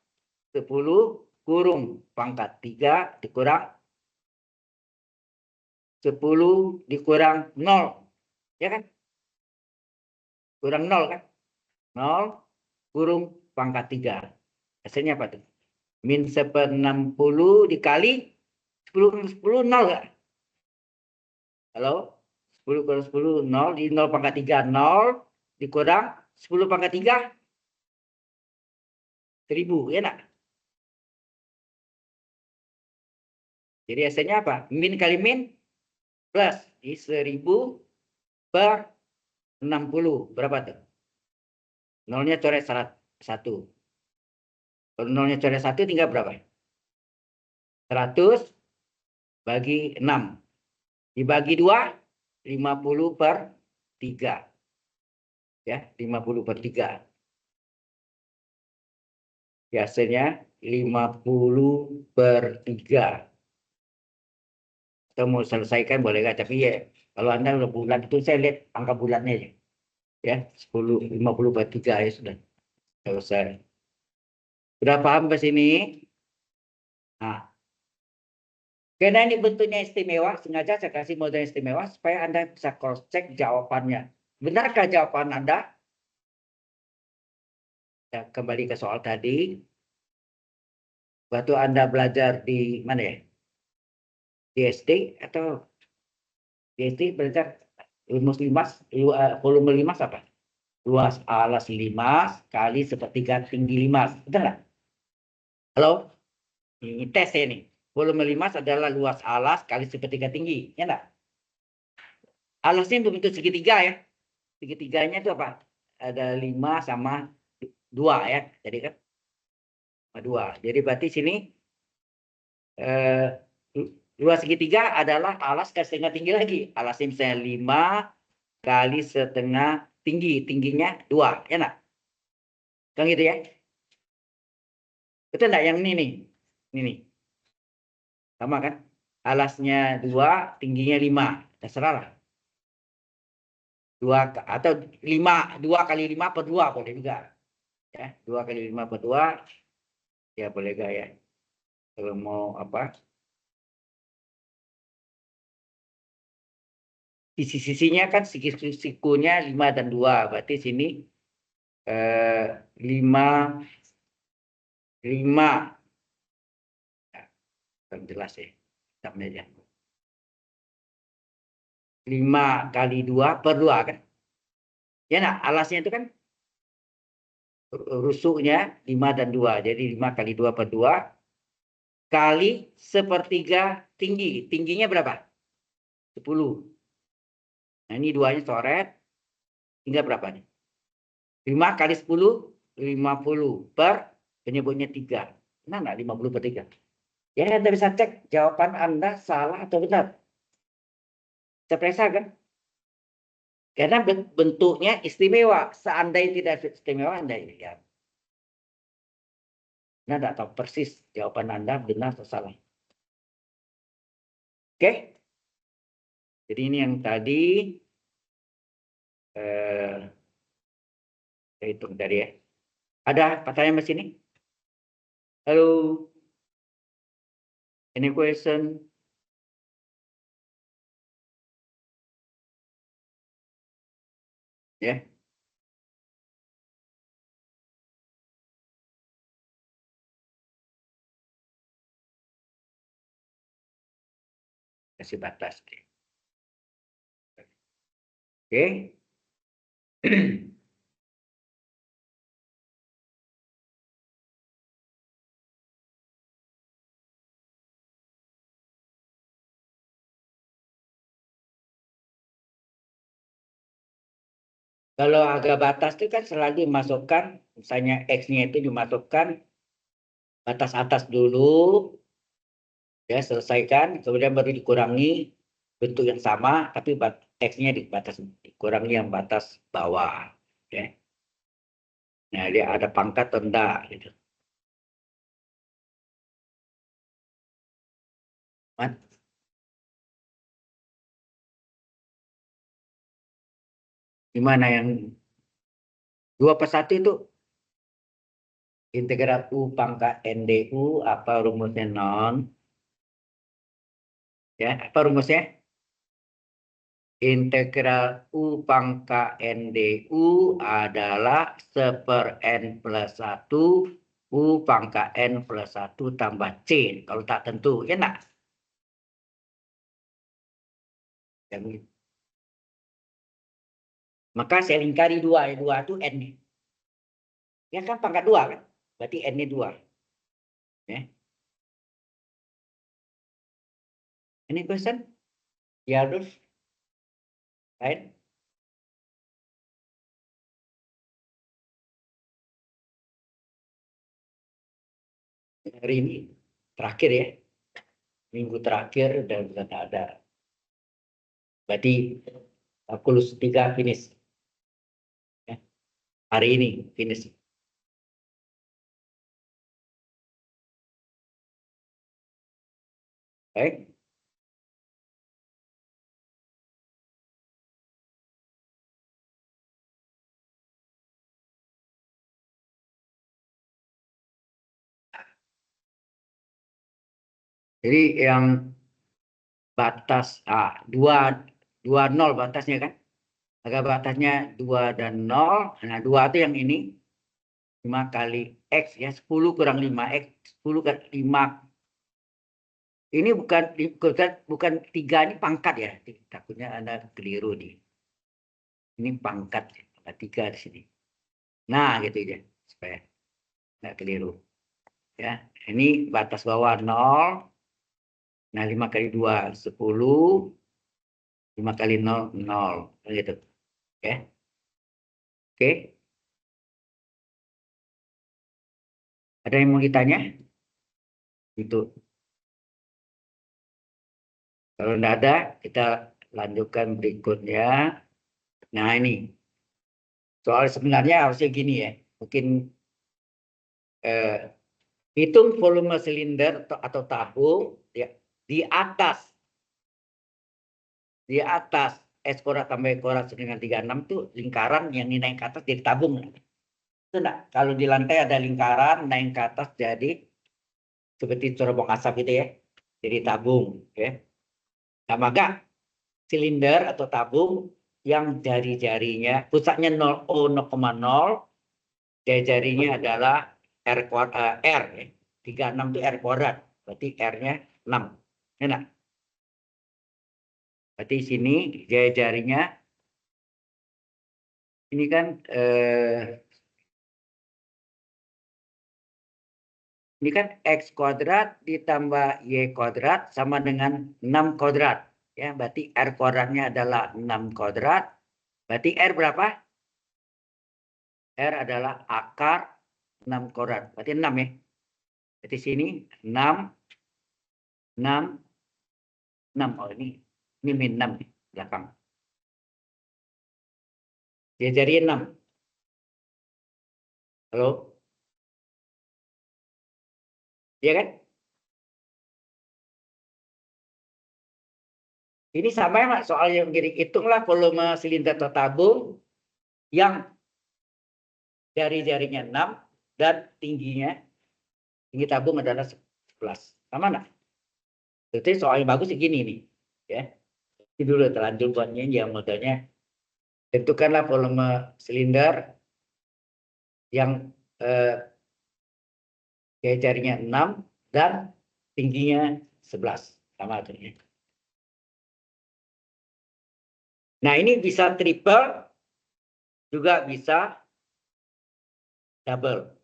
10 kurung pangkat 3 dikurang 10 dikurang 0. Ya kan? Kurang 0 kan? 0 kurung pangkat 3. Hasilnya apa tuh? Min seper 60 dikali 10 kurang 10, 0 nggak? Halo? 10 kurang 10, 0. Di 0 pangkat 3, 0. Dikurang 10 pangkat 3, 1000. Ya nak? Jadi hasilnya apa? Min kali min plus di 1000 per 60. Berapa tuh? Nolnya coret 1. Kalau nolnya coret 1 tinggal berapa? 100 bagi 6. Dibagi 2, 50 per 3. Ya, 50 per 3. Hasilnya 50 per 3. Kita mau selesaikan boleh nggak? Tapi ya, kalau Anda udah bulat itu saya lihat angka bulatnya aja. Ya, 50 per 3 ya sudah. Selesai. Sudah paham ke sini? Nah, karena ini bentuknya istimewa, sengaja saya kasih model istimewa supaya Anda bisa cross check jawabannya. Benarkah jawaban Anda? Ya, kembali ke soal tadi. Waktu Anda belajar di mana ya? Di SD atau di SD belajar rumus limas, volume limas apa? Luas alas limas kali sepertiga tinggi limas. Betul nggak? Halo? Ini tes ya nih. Volume limas adalah luas alas kali sepertiga tinggi. Ya enggak? Alasnya berbentuk segitiga ya. Segitiganya itu apa? Ada 5 sama 2 ya. Jadi kan 2. Jadi berarti sini luas segitiga adalah alas kali setengah tinggi lagi. Alasnya misalnya 5 kali setengah tingginya 2, ya enggak? Kan gitu ya? Betul enggak yang ini nih? Ini nih. Sama kan? Alasnya 2, tingginya 5. Terserah lah. 2 atau 5, 2 kali 5 per 2 boleh juga. Ya, 2 kali 5 per 2 ya boleh gak ya? Kalau mau apa? Sisi-sisinya kan sikunya 5 dan 2. Berarti sini 5 Nah, jelas ya. Hitamnya aja. 5 kali 2 per 2 kan? Ya nah, alasnya itu kan rusuknya 5 dan 2. Jadi 5 kali 2 per 2 kali sepertiga tinggi. Tingginya berapa? 10. Nah, ini 2-nya coret. Tinggal berapa nih? 5 kali 10, 50 per penyebutnya 3. Benar nggak 50 per 3? Ya, Anda bisa cek jawaban Anda salah atau benar. Terperiksa kan? Karena bentuknya istimewa. Seandainya tidak istimewa, Anda lihat. Anda tidak tahu persis jawaban Anda benar atau salah. Oke? Jadi ini yang tadi saya hitung tadi ya. Ada pertanyaan di sini? Halo? Any question? Ya. Kasih batas. Oke. Kalau harga batas itu kan selalu dimasukkan, misalnya X-nya itu dimasukkan batas atas dulu, ya selesaikan, kemudian baru dikurangi bentuk yang sama, tapi X-nya dikurangi yang batas bawah. Ya. Nah, dia ada pangkat atau enggak, gitu. Gimana yang 2/1 itu integral U pangkat NDU apa rumusnya non? Ya, apa rumusnya? Integral U pangkat NDU adalah 1/n+1 U pangkat n+1 tambah C. Kalau tak tentu, ya enggak? Ya, maka saya lingkari 2. 2 itu N. Ya kan pangkat 2 kan? Berarti N-nya 2. Ya. Ini question? Ya, terus? Lain? Hari ini terakhir ya. Minggu terakhir dan sudah ada. Berarti 43 finish. Ya. Hari ini finish. Baik. Jadi yang batas 2 0 batasnya kan? Agak batasnya 2 dan 0. Nah, 2 itu yang ini 5 kali X ya, 10 kurang 5X, 10 kali 5. Ini bukan 3 ini pangkat ya. Takutnya Anda keliru nih. Ini pangkat, pangkat 3 di sini. Nah, gitu ya, supaya nggak keliru. Ya, ini batas bawah 0. Nah, 5 kali 2 10, 5 kali 0 0 gitu. Ya. Oke. Ada yang mau ditanya? Itu. Kalau tidak ada, kita lanjutkan berikutnya. Nah, ini Soal sebenarnya harusnya gini ya. Mungkin hitung volume silinder atau tabung ya, di atas S kuadrat tambah Y kuadrat dengan 36 itu lingkaran yang naik ke atas jadi tabung. Itu enggak? Kalau di lantai ada lingkaran naik ke atas jadi seperti cerobong asap gitu ya. Jadi tabung ya. Nah, maka silinder atau tabung yang jari-jarinya pusatnya 0,0, jari-jarinya adalah R kuadrat, R ya. 36 itu R kuadrat. Berarti R-nya 6. Enak. Berarti sini jari-jarinya ini kan ini kan X kuadrat ditambah Y kuadrat sama dengan 6 kuadrat. Ya, berarti R kuadratnya adalah 6 kuadrat. Berarti R berapa? R adalah akar 6 kuadrat. Berarti 6 ya. Berarti sini 6, 6, 6. Oh ini min 6 nih, belakang. Dia jadi 6. Halo? Iya kan? Ini sama ya, soal yang gini. Hitunglah volume silinder atau tabung yang jari-jarinya 6 dan tinggi tabung adalah 11. Sama enggak? Jadi soal yang bagus segini nih. Ya. Ini dulu terlanjur buatnya yang modelnya. Tentukanlah volume silinder yang jari-jarinya 6 dan tingginya 11. Sama artinya. Nah, ini bisa triple, juga bisa double.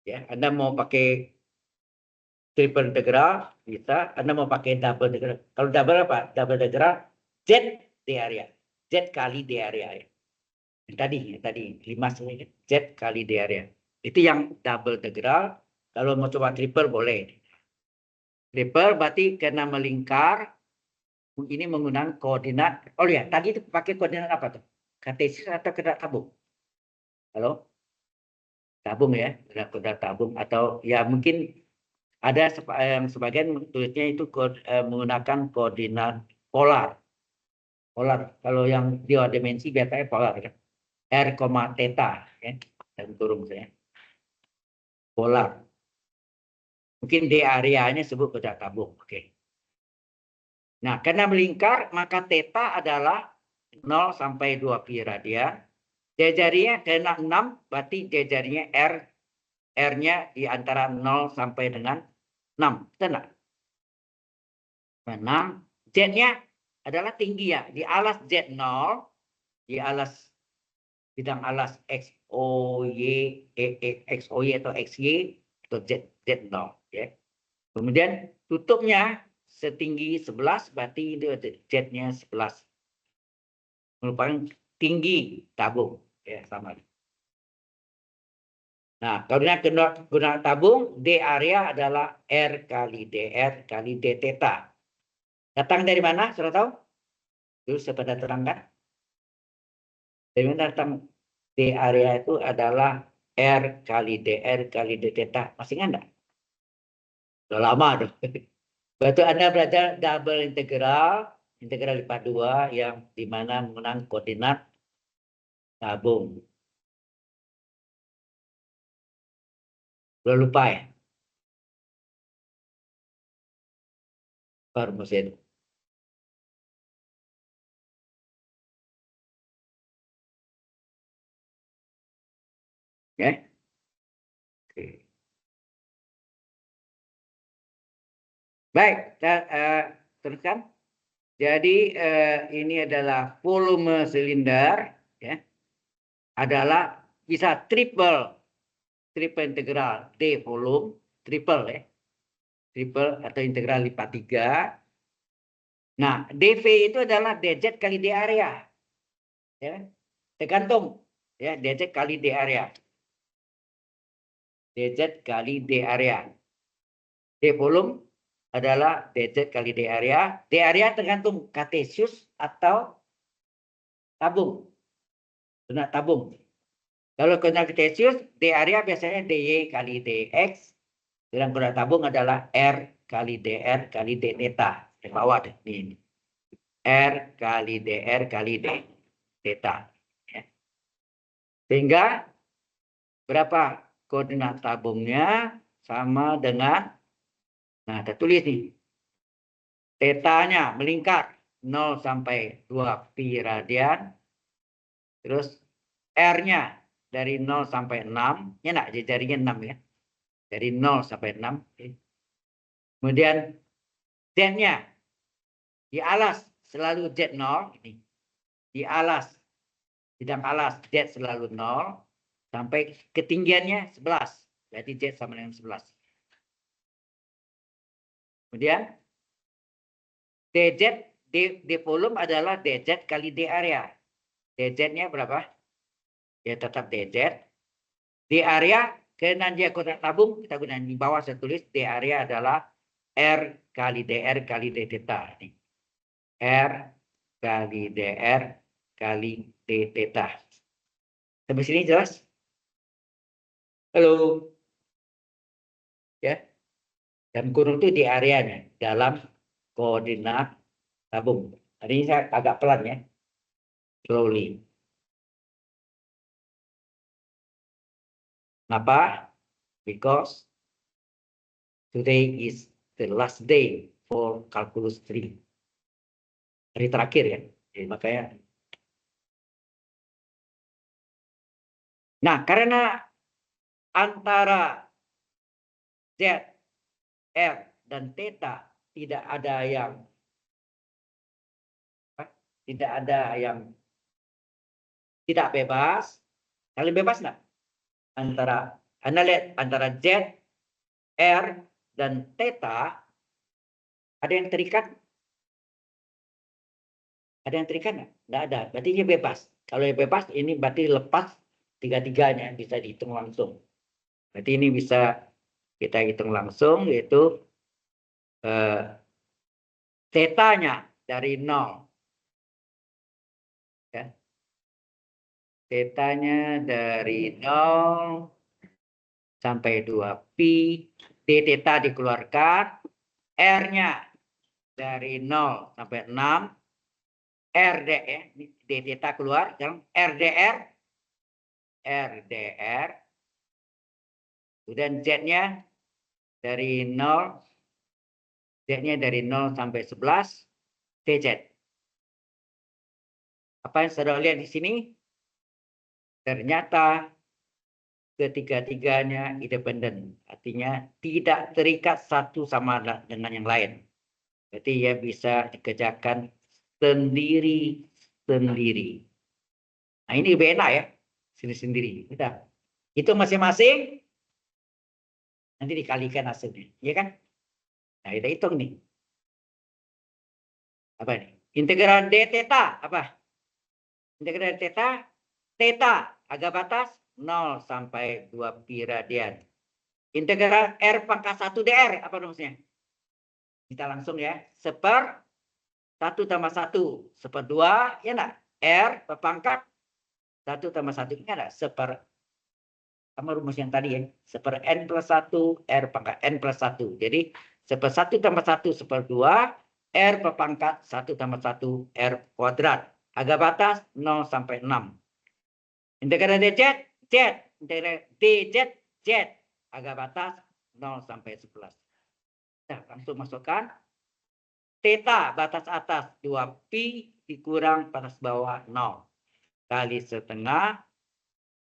Ya, Anda mau pakai triple integral, bisa. Anda mau pakai double integral. Kalau double apa? Double integral Z D area. Z kali D area. Ya. Yang tadi 5 Z kali D area. Itu yang double integral. Kalau mau coba triple boleh. Triple berarti karena melingkar, ini menggunakan koordinat. Oh ya, tadi itu pakai koordinat apa tuh? Kartesius atau koordinat tabung? Halo? Tabung ya, koordinat tabung atau ya mungkin ada yang sebagian tulisnya itu menggunakan koordinat polar. Polar. Kalau yang dua dimensi biasanya polar kan. R, theta ya. Dan turun saya. Polar. Mungkin D areanya sebut koordinat tabung. Oke. Nah, karena melingkar, maka theta adalah 0 sampai 2 pi radian. Jari-jarinya kena 6, berarti jari-jarinya R-nya di antara 0 sampai dengan 6. Betul 6. Z-nya adalah tinggi ya. Di alas Z0, di alas bidang alas XOY atau XY atau Z0 ya. Kemudian tutupnya setinggi 11, berarti itu Z-nya 11. Merupakan tinggi tabung ya, sama. Nah, koordinat tabung D area adalah R kali DR kali D theta. Datang dari mana? Sudah tahu? Dulu saya pada terangkan. Dari mana datang? D area itu adalah R kali DR kali D theta. Masih ingat enggak? Sudah lama tuh. Waktu Anda belajar double integral lipat 2 yang dimana menggunakan koordinat tabung. Sudah lupa ya? Baru mesin. Ya. Oke. Baik, kita teruskan. Jadi ini adalah volume silinder, ya, adalah bisa triple integral D volume, triple ya, triple atau integral lipat 3. Nah, dV itu adalah dz kali d area, ya, tergantung ya dz kali d area, dz kali d area, D volume adalah dz kali d area. D area tergantung kartesius atau tabung. koordinat tabung. Kalau koordinat kartesius, D area biasanya DY kali DX. Dan koordinat tabung adalah R kali DR kali D theta. Di bawah deh. Ini. R kali DR kali D theta. Ya. Sehingga berapa koordinat tabungnya sama dengan, nah kita tulis nih, tetanya melingkar 0 sampai 2 pi radian, terus R-nya dari 0 sampai 6, ya enggak, jarinya 6 ya, dari 0 sampai 6. Kemudian Z-nya di alas selalu Z0, ini di alas, bidang alas Z selalu 0 sampai ketinggiannya 11, berarti Z sama dengan 11. Kemudian DZ di volume adalah DZ kali D area. DZ-nya berapa? Ya tetap DZ. D area, karena dia koordinat tabung, kita gunakan di bawah saya tulis D area adalah R kali DR kali D theta. R kali DR kali D theta. Sampai sini jelas? Halo? Ya. Dan kurung itu di areanya dalam koordinat tabung. Hari ini saya agak pelan ya. Slowly. Kenapa? Because today is the last day for calculus 3. Hari terakhir ya. Jadi makanya. Nah, karena antara Z, R, dan theta tidak ada yang tidak bebas. Kalian bebas nggak? Anda lihat antara Z, R, dan theta ada yang terikat? Ada yang terikat nggak? Nggak ada. Berarti dia bebas. Kalau yang bebas ini berarti lepas tiga-tiganya bisa dihitung langsung. Berarti ini bisa kita hitung langsung, yaitu tetanya dari 0. Ya. Tetanya dari 0 sampai 2 pi. D theta dikeluarkan. R-nya dari 0 sampai 6. RD ya. D theta keluar. RDR. RDR. Kemudian Z-nya dari 0. Z-nya dari 0 sampai 11. DZ. Apa yang saudara lihat di sini? Ternyata ketiga-tiganya independen. Artinya tidak terikat satu sama dengan yang lain. Jadi ia bisa dikerjakan sendiri-sendiri. Nah ini lebih enak ya. Sendiri-sendiri. Udah. Itu masing-masing. Nanti dikalikan hasilnya. Iya kan? Nah kita hitung nih. Apa ini? Integral D theta. Apa? Integral theta. Theta agak batas 0 sampai 2 pi radian. Integral R pangkat 1 DR. Apa rumusnya? Kita langsung ya. 1 tambah 1. 1/2. Ya enggak? R berpangkat 1 tambah 1. Ini ada sama rumus yang tadi ya. 1/n plus 1. R pangkat n plus 1. Jadi 1 tambah 1. 1/2. R berpangkat 1 tambah 1. R kuadrat. Agak batas 0 sampai 6. Integral DZ. Z. Integral DZ. Z. Agak batas 0 sampai 11. Nah, langsung masukkan. Theta batas atas 2 pi dikurang batas bawah 0 kali setengah.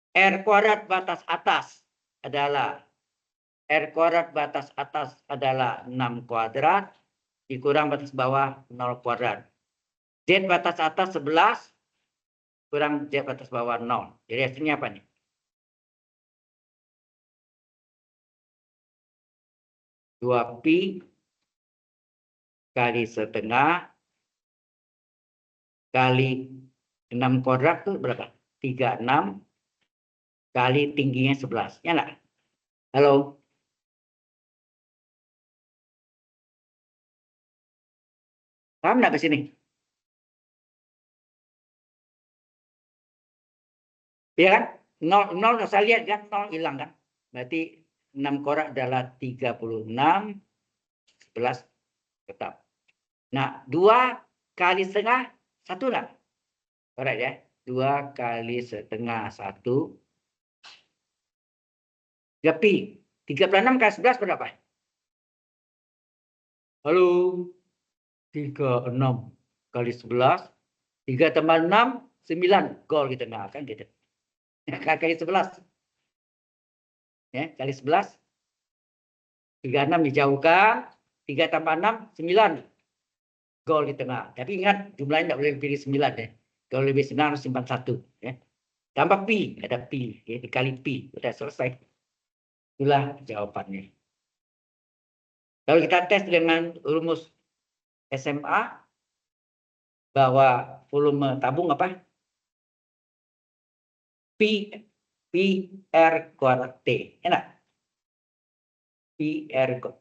R kuadrat batas atas adalah 6 kuadrat dikurang batas bawah 0 kuadrat. Z batas atas 11 kurang Z batas bawah 0. Jadi hasilnya apa nih? Dua pi kali setengah kali 6 kuadrat itu berapa? 36 kali tingginya 11. Ya enggak? Halo? Paham enggak ke sini? Ya kan? 0 saya lihat kan 0 hilang kan. Berarti 6 korak adalah 36, 11 tetap. Nah, 2 kali setengah 1 lah. Alright ya. 2 kali setengah 1. 3 pi. 36 kali 11 berapa? Halo. 36 kali 11. 3 tambah 6, 9. Gol kita nggak kan gitu. Kali 11. Ya, kali 11. 36 dijauhkan. 3 tambah 6, 9. Gol di tengah. Tapi ingat jumlahnya tidak boleh lebih dari 9 ya. Kalau lebih 9 harus simpan 1 ya. Tambah pi, ada pi ya, dikali pi. Sudah selesai. Itulah jawabannya. Kalau kita tes dengan rumus SMA bahwa volume tabung apa? Pi R kuadrat T. Enak. Pi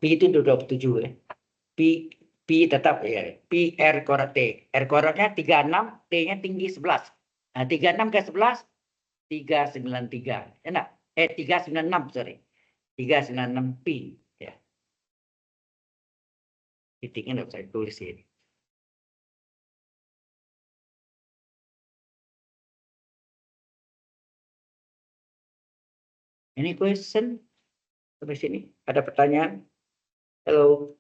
itu 27 ya. Pi tetap ya. Pi R kuadrat T. R kuadratnya 36, T-nya tinggi 11. Nah, 36 ke 11 393. Enak. 396 sorry. 396 pi ya. Titiknya enggak usah tulis ini. Ini question sampai sini. Ada pertanyaan? Halo.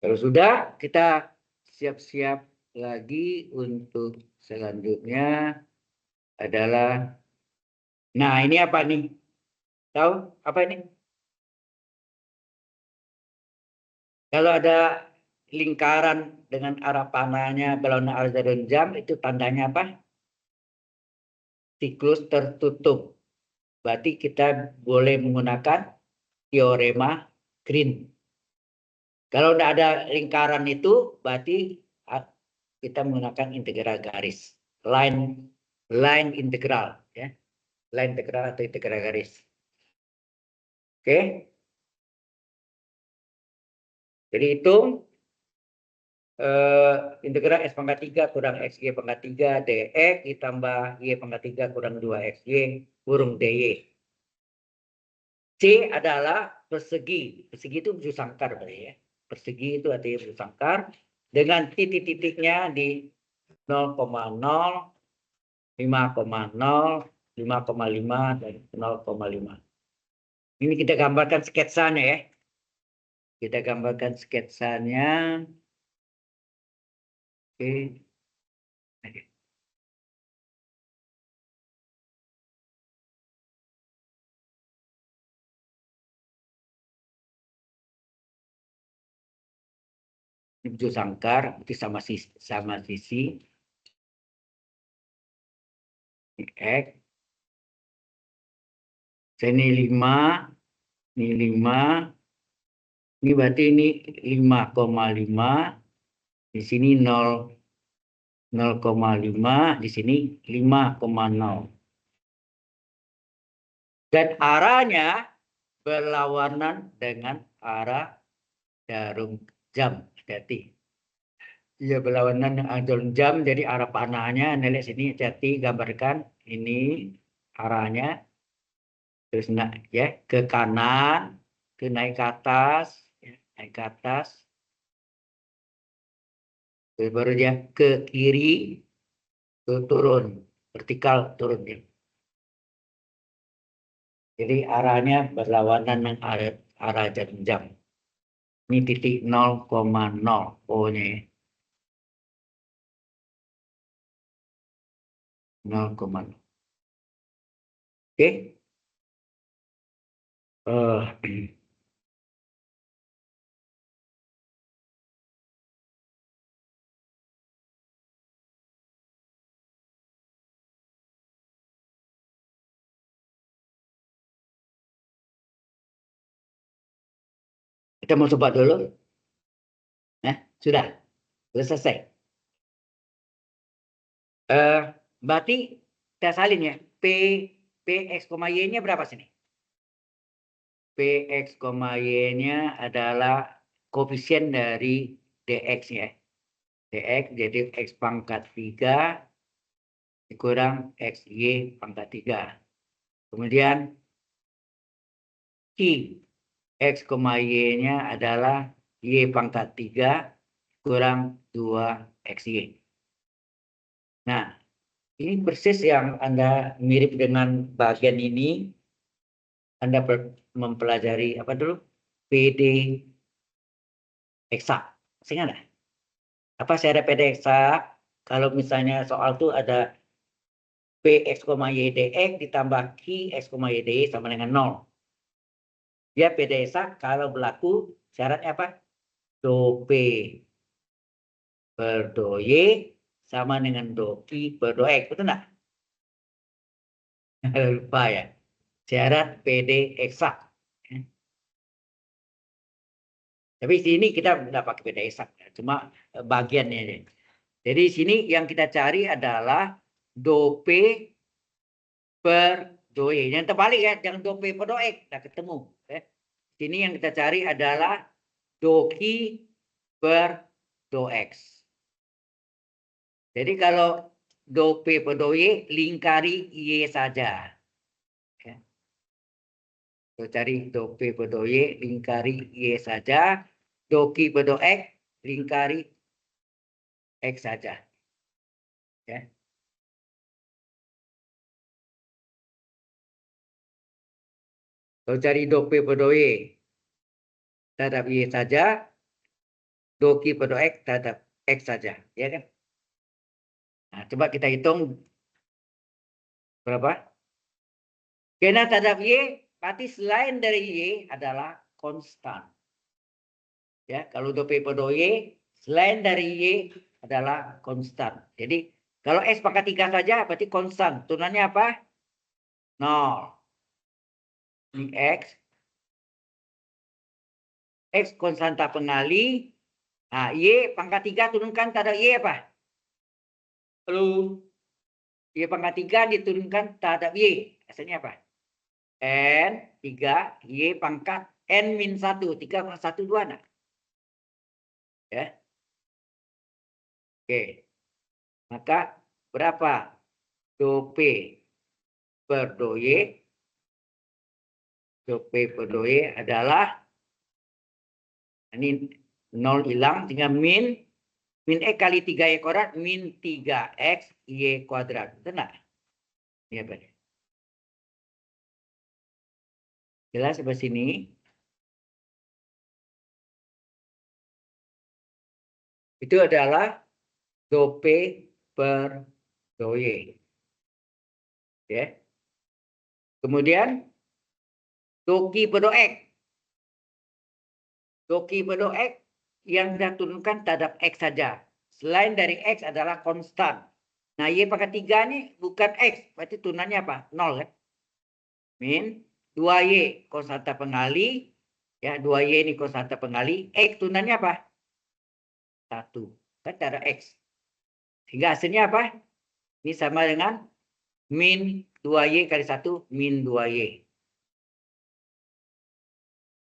Kalau sudah, kita siap-siap lagi untuk selanjutnya adalah, nah ini apa nih? Tahu apa ini? Kalau ada lingkaran dengan arah panahnya berlawanan arah jarum jam, itu tandanya apa? Siklus tertutup. Berarti kita boleh menggunakan teorema Green. Kalau tidak ada lingkaran itu, berarti kita menggunakan integral garis, line integral, ya, line integral atau integral garis. Oke, jadi hitung integral x pangkat 3 kurang xy pangkat 3 dx ditambah y pangkat 3 kurang 2 xy kurung dy. C adalah persegi. Persegi itu bujur sangkar berarti ya. Persegi itu artinya bujur sangkar dengan titik-titiknya di 0,0, 5,0, 5,5 dan 0,5. Ini kita gambarkan sketsanya ya. Kita gambarkan sketsanya. Oke. Ini bujur sangkar itu sama sisi x. Ini 5, ini 5. Ini berarti ini 5,5. Di sini 0,5, di sini 5,0. Dan arahnya berlawanan dengan arah jarum jam. Hati-hati. Ia berlawanan dengan jarum jam, jadi arah panahnya, lihat sini, hati-hati, gambarkan. Ini arahnya. Terus ya, ke kanan, ke naik ke atas, ya, naik ke atas. Terus baru dia ke kiri, ke turun, vertikal turun. Ya. Jadi arahnya berlawanan dengan arah jarum jam. Ini titik 0,0 O-nya. 0,0. Oke. Kita mau coba dulu. Sudah selesai. Berarti kita salin ya. Px, y-nya berapa sini? Px, y-nya adalah koefisien dari dx ya. Dx jadi x pangkat 3 dikurang xy pangkat 3. Kemudian Q x, y-nya adalah y pangkat 3 kurang 2xy. Nah, ini persis yang Anda mirip dengan bagian ini. Anda mempelajari apa dulu? PD eksak. Masih ingat nggak? Apa secara PD eksak? Kalau misalnya soal itu ada Px, y dx ditambah Q x, y dy sama dengan 0. Dia PD eksak kalau berlaku syaratnya apa? Do P per do Y sama dengan do Q per do X. Betul nggak? Lupa ya. Syarat PD eksak. Tapi sini kita nggak pakai PD eksak. Cuma bagiannya. Jadi sini yang kita cari adalah do P per do Y. Yang terbalik ya. Jangan do P per do X. Nah, ketemu. Sini yang kita cari adalah do Q per do X. Jadi kalau do P per do Y, lingkari Y saja. Kita cari do P per do Y, lingkari Y saja. Do Q per do X, lingkari X saja. Ya. Kalau cari do P per do Y terhadap Y saja, do Q per do X terhadap X saja. Ya kan? Nah, coba kita hitung berapa? Karena terhadap Y, berarti selain dari Y adalah konstan. Ya, kalau do P per do Y, selain dari Y adalah konstan. Jadi, kalau X pangkat 3 saja, berarti konstan. Turunannya apa? 0. X konstanta pengali. Nah, Y pangkat 3 turunkan terhadap Y apa? Lalu, Y pangkat 3 diturunkan terhadap Y. Hasilnya apa? N 3, Y pangkat N min 1. 3 kurang 1, 2. Nah. Ya. Oke. Maka berapa do P per do Y? Do P per do Y adalah, ini 0 hilang, tinggal min X kali 3Y kuadrat, min 3X Y kuadrat. Betul nggak? Ini apa? Jelas sampai sini? Itu adalah do P per do Y. Ya. Kemudian do Q per do X. Do Q per do X yang kita turunkan terhadap X saja. Selain dari X adalah konstan. Nah, Y pangkat 3 ini bukan X. Berarti turunannya apa? 0 kan? Min 2Y konstanta pengali. Ya, 2Y ini konstanta pengali. X turunannya apa? 1. Kan terhadap X. Sehingga hasilnya apa? Ini sama dengan min 2Y kali 1 min 2Y.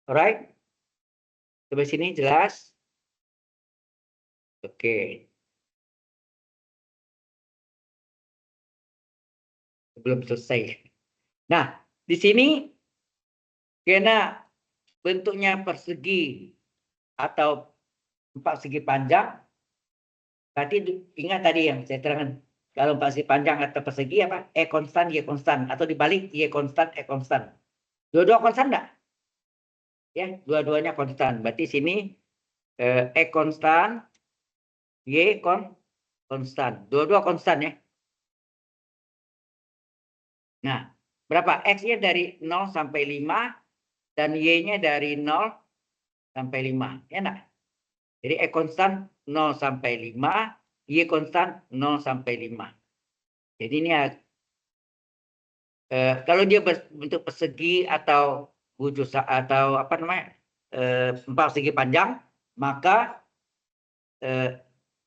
Alright? Sampai sini jelas? Oke. Belum selesai. Nah, di sini karena bentuknya persegi atau 4 segi panjang, berarti ingat tadi yang saya terangkan. Kalau 4 segi panjang atau persegi apa? E konstan, Y konstan. Atau dibalik, Y konstan, E konstan. Dua-dua konstan enggak? Ya, dua-duanya konstan. Berarti sini E konstan, Y konstan. Dua-dua konstan ya. Nah, berapa? X-nya dari 0 sampai 5 dan Y-nya dari 0 sampai 5. Ya enggak? Jadi E konstan 0 sampai 5, Y konstan 0 sampai 5. Jadi ini kalau dia bentuk persegi atau wujud atau apa namanya? 4 segi panjang, maka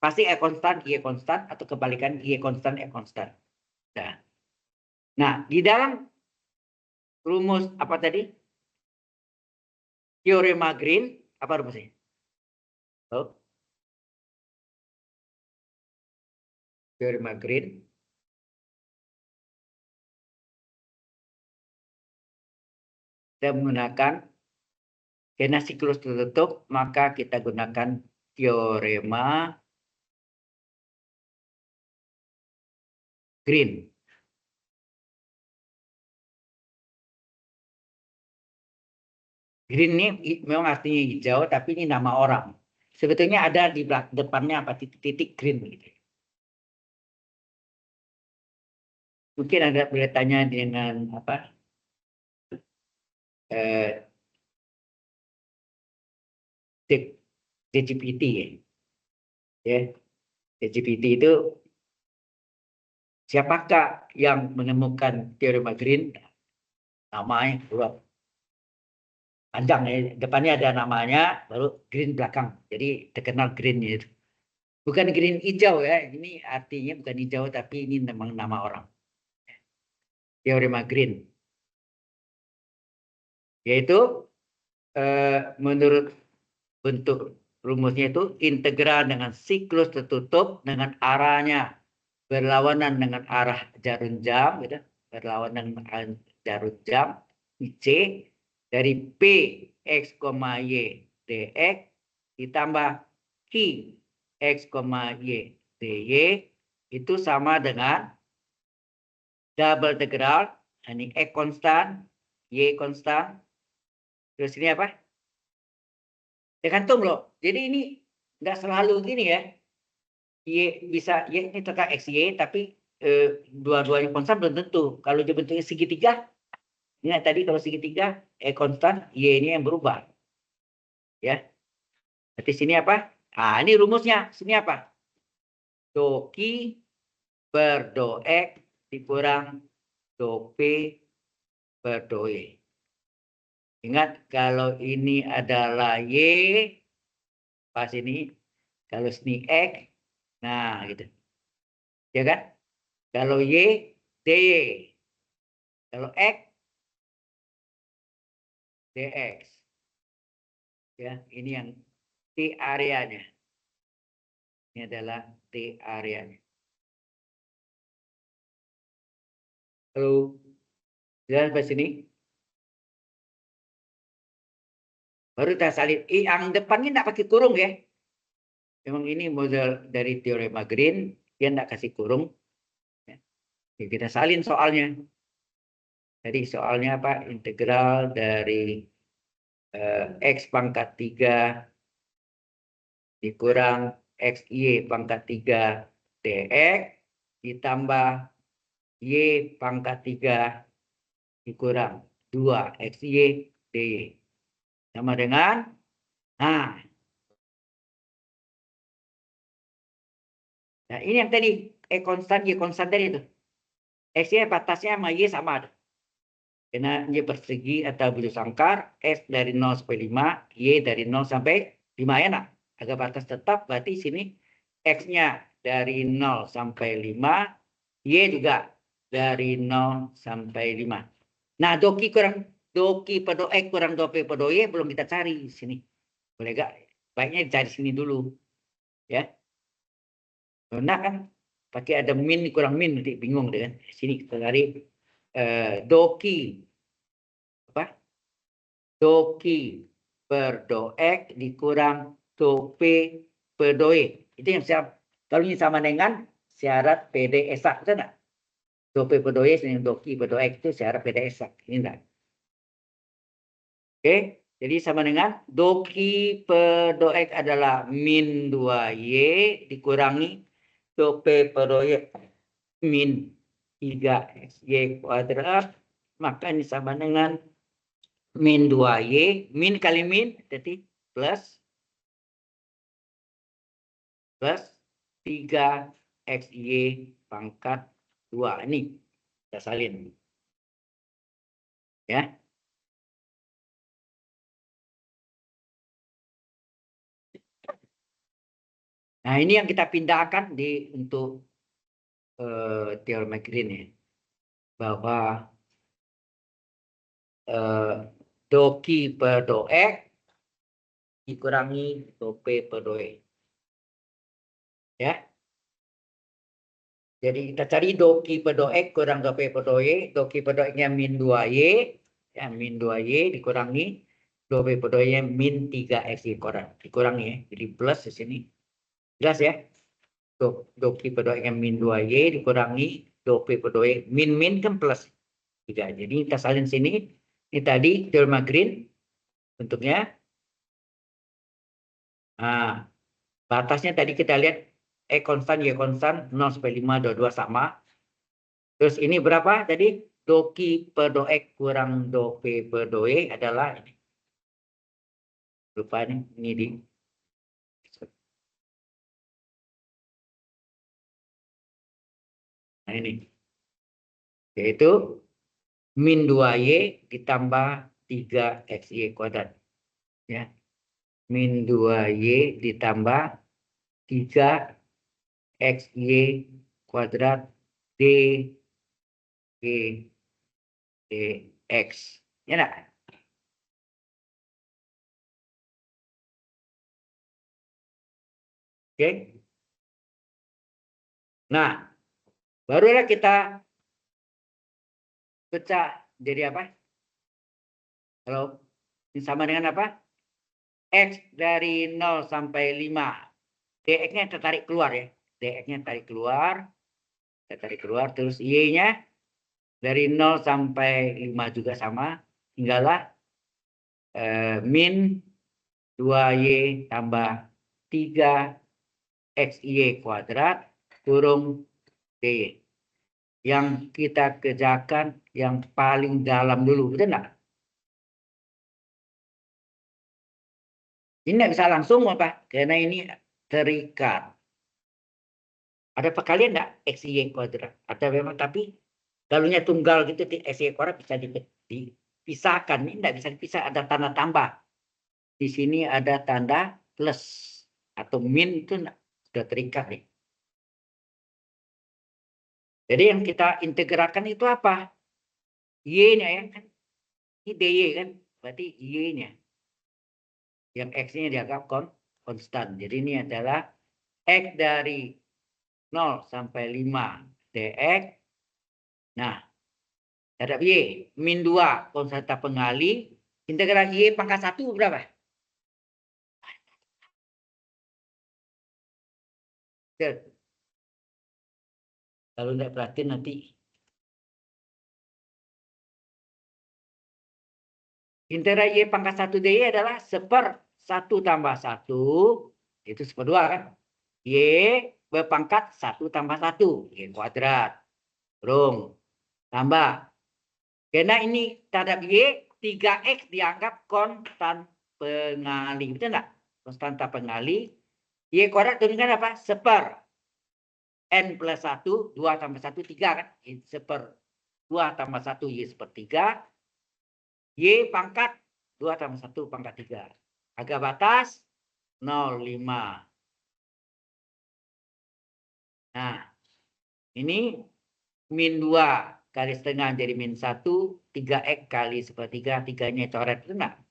Pasti E konstan, Y konstan, atau kebalikan Y konstan, E konstan. Nah, di dalam rumus apa tadi? Teorema Green, apa rumusnya? Oh, teorema Green. Kita menggunakan karena siklus tertutup, maka kita gunakan teorema Green. Green ini memang artinya hijau, tapi ini nama orang. Sebetulnya ada di depannya apa titik-titik green gitu. Mungkin ada bertanya dengan apa? ChatGPT ya. Ya, ChatGPT itu siapakah yang menemukan teorema Green? Namanya keluar panjang ya. Depannya ada namanya, baru Green belakang. Jadi terkenal Green itu. Bukan Green hijau ya. Ini artinya bukan hijau, tapi ini memang nama orang. Teorema Green. Yaitu menurut bentuk rumusnya itu integral dengan siklus tertutup dengan arahnya berlawanan dengan arah jarum jam, gitu. Berlawanan dengan jarum jam C dari P X, Y dx ditambah Q X, Y dy itu sama dengan double integral, ini X konstan, Y konstan, terus ini apa? Tergantung loh. Jadi ini nggak selalu gini ya. Y bisa Y ini terkait X, Y, tapi dua-duanya konstan belum tentu. Kalau dia bentuknya segitiga, ini tadi kalau segitiga, konstan, Y ini yang berubah. Ya. Berarti sini apa? Ah, ini rumusnya. Sini apa? Do Q per do X dikurang do P per do Y. Ingat, kalau ini adalah Y, pas ini, kalau sini X, nah gitu. Ya kan? Kalau Y, DY. Kalau X, DX. Ya, ini yang T areanya. Ini adalah T areanya. Halo, jelas sampai sini? Baru kita salin. Yang depan ini tidak pakai kurung ya. Memang ini model dari teorema Green. Dia tidak kasih kurung. Ya, kita salin soalnya. Jadi soalnya apa? Integral dari X pangkat 3 dikurang XY pangkat 3 dx ditambah Y pangkat 3 dikurang 2 XY dy. Sama dengan, nah ini yang tadi, konstan, Y konstan tadi itu. X-nya batasnya sama Y sama. Karena Y persegi atau bulu sangkar, S dari 0 sampai 5, Y dari 0 sampai 5 ya nak. Agar batas tetap, berarti sini X-nya dari 0 sampai 5, Y juga dari 0 sampai 5. Nah, doki pada X kurang dopi pada Y belum kita cari di sini. Boleh gak? Baiknya dicari sini dulu. Ya. Nah kan, pakai ada min kurang min, nanti bingung deh kan. Sini kita cari doki. Apa? Doki per do X dikurang do P per do Y. Itu yang siap. Kalau ini sama dengan syarat PD esak, betul enggak? Do P per do Y dengan doki per do X itu syarat PD esak. Ini enggak? Oke, jadi sama dengan doki per do X adalah min 2Y dikurangi do P per do Y min 3XY kuadrat. Maka ini sama dengan min 2Y, min kali min, jadi plus 3XY pangkat 2. Ini kita salin. Ya. Nah, ini yang kita pindahkan untuk teorema Green ya. Bahwa do Q per do X dikurangi do P per do E. Ya. Jadi kita cari do Q per do X kurang do P per do E. Do Q per do X-nya min 2Y. Ya, min 2Y dikurangi do P per do E-nya min 3X kuadrat. Dikurangi ya. Jadi plus di sini. Jelas ya? Do Q per do X-nya min 2Y dikurangi do P per do E. Min kan plus 3. Jadi kita salin sini. Ini tadi teorema Green bentuknya. Nah, batasnya tadi kita lihat E konstan, Y konstan, 0 sampai 5, 22 sama. Terus ini berapa tadi? Do Q per do X kurang do P per do E adalah ini. Lupa ini di. Nah ini. Yaitu min 2Y ditambah 3XY kuadrat. Ya. Min 2Y ditambah 3XY kuadrat D G DX. Ya enggak? Oke. Nah, barulah kita pecah jadi apa? Kalau ini sama dengan apa? X dari 0 sampai 5. DX-nya tertarik keluar ya. DX-nya tarik keluar. Kita tarik keluar. Terus Y-nya dari 0 sampai 5 juga sama. Tinggallah min 2Y tambah 3XY kuadrat kurung DY. Yang kita kerjakan yang paling dalam dulu. Betul nggak? Ini nggak bisa langsung apa? Karena ini terikat. Ada perkalian nggak XY kuadrat? Ada memang, tapi kalaunya tunggal gitu XY kuadrat bisa dipisahkan. Ini nggak bisa dipisah, ada tanda tambah. Di sini ada tanda plus atau min itu sudah terikat nih. Jadi yang kita integralkan itu apa? Y-nya ya kan? Ini DY kan? Berarti Y-nya. Yang X-nya dianggap konstan. Jadi ini adalah X dari 0 sampai 5 dx. Nah, terhadap Y, min 2 konstanta pengali. Integral Y pangkat 1 berapa? Kalau tidak perhatiin nanti. Integral Y pangkat 1 dy adalah 1/1 tambah 1. Itu 1/2 kan? Y berpangkat 1 tambah 1. Y kuadrat. Rung. Tambah. Karena ini terhadap Y, 3X dianggap konstan pengali. Betul enggak? Konstanta pengali. Y kuadrat turunkan apa? 1/. N plus 1, 2 tambah 1, 3 kan? 1/2 tambah 1, Y 1/3. Y pangkat 2 tambah 1 pangkat 3. Harga batas 0,5. Nah, ini min 2 kali setengah jadi min 1, 3X kali 1/3, 3-nya coret, itu enggak?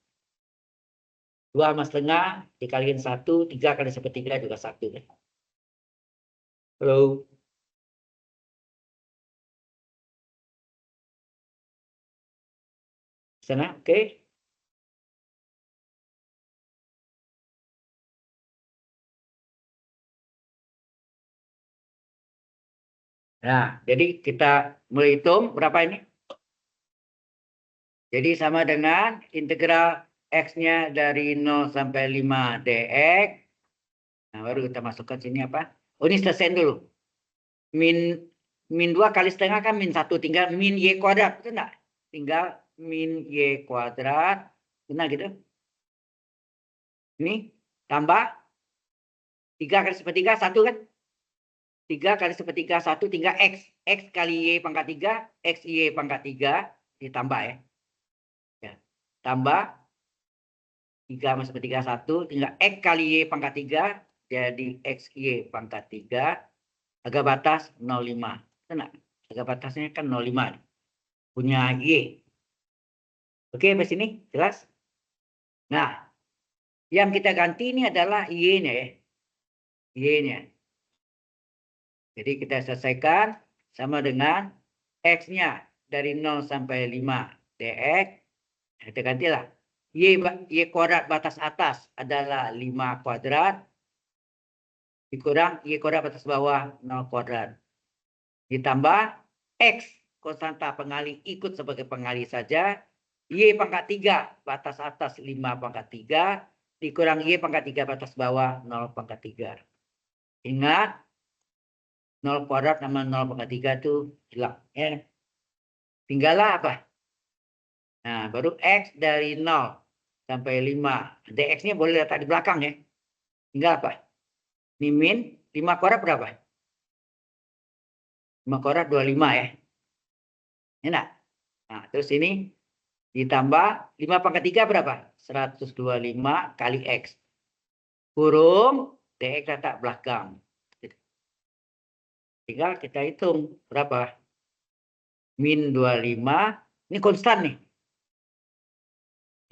2 sama setengah dikaliin 1, 3 kali 1/3 juga 1. Kan? Halo? Sana, oke? Nah, jadi kita mulai hitung berapa ini? Jadi sama dengan integral X-nya dari 0 sampai 5 dx. Nah, baru kita masukkan sini apa? Oh, ini selesai dulu. Min 2 kali setengah kan min 1. Tinggal min Y kuadrat. Betul enggak? Tinggal min Y kuadrat. Benar gitu? Ini tambah 3 kali 1/3, 1 kan? 3 kali 1/3, 1 tinggal X. X kali Y pangkat 3. X Y pangkat 3. Ditambah ya. Tambah 3 sama 1/3, 1 tinggal X kali Y pangkat 3 jadi XY pangkat 3, harga batas 0,5. Benar? Harga batasnya kan 0,5. Punya Y. Oke, sampai sini jelas? Nah, yang kita ganti ini adalah Y-nya ya. Y-nya. Jadi kita selesaikan sama dengan X-nya dari 0 sampai 5 dx. Kita gantilah. Y kuadrat batas atas adalah 5 kuadrat. Dikurang Y kuadrat batas bawah 0 kuadrat. Ditambah X konstanta pengali ikut sebagai pengali saja. Y pangkat 3 batas atas 5 pangkat 3. Dikurang Y pangkat 3 batas bawah 0 pangkat 3. Ingat 0 kuadrat sama 0 pangkat 3 itu hilang. Ya. Tinggallah apa? Nah, baru X dari 0 sampai 5. Dx-nya boleh letak di belakang ya. Tinggal apa? Ini min 5 kuadrat berapa? 5 kuadrat 25 ya. Enak. Nah, terus ini ditambah 5 pangkat 3 berapa? 125 kali X. Kurung dx letak belakang. Tinggal kita hitung berapa? Min 25. Ini konstan nih.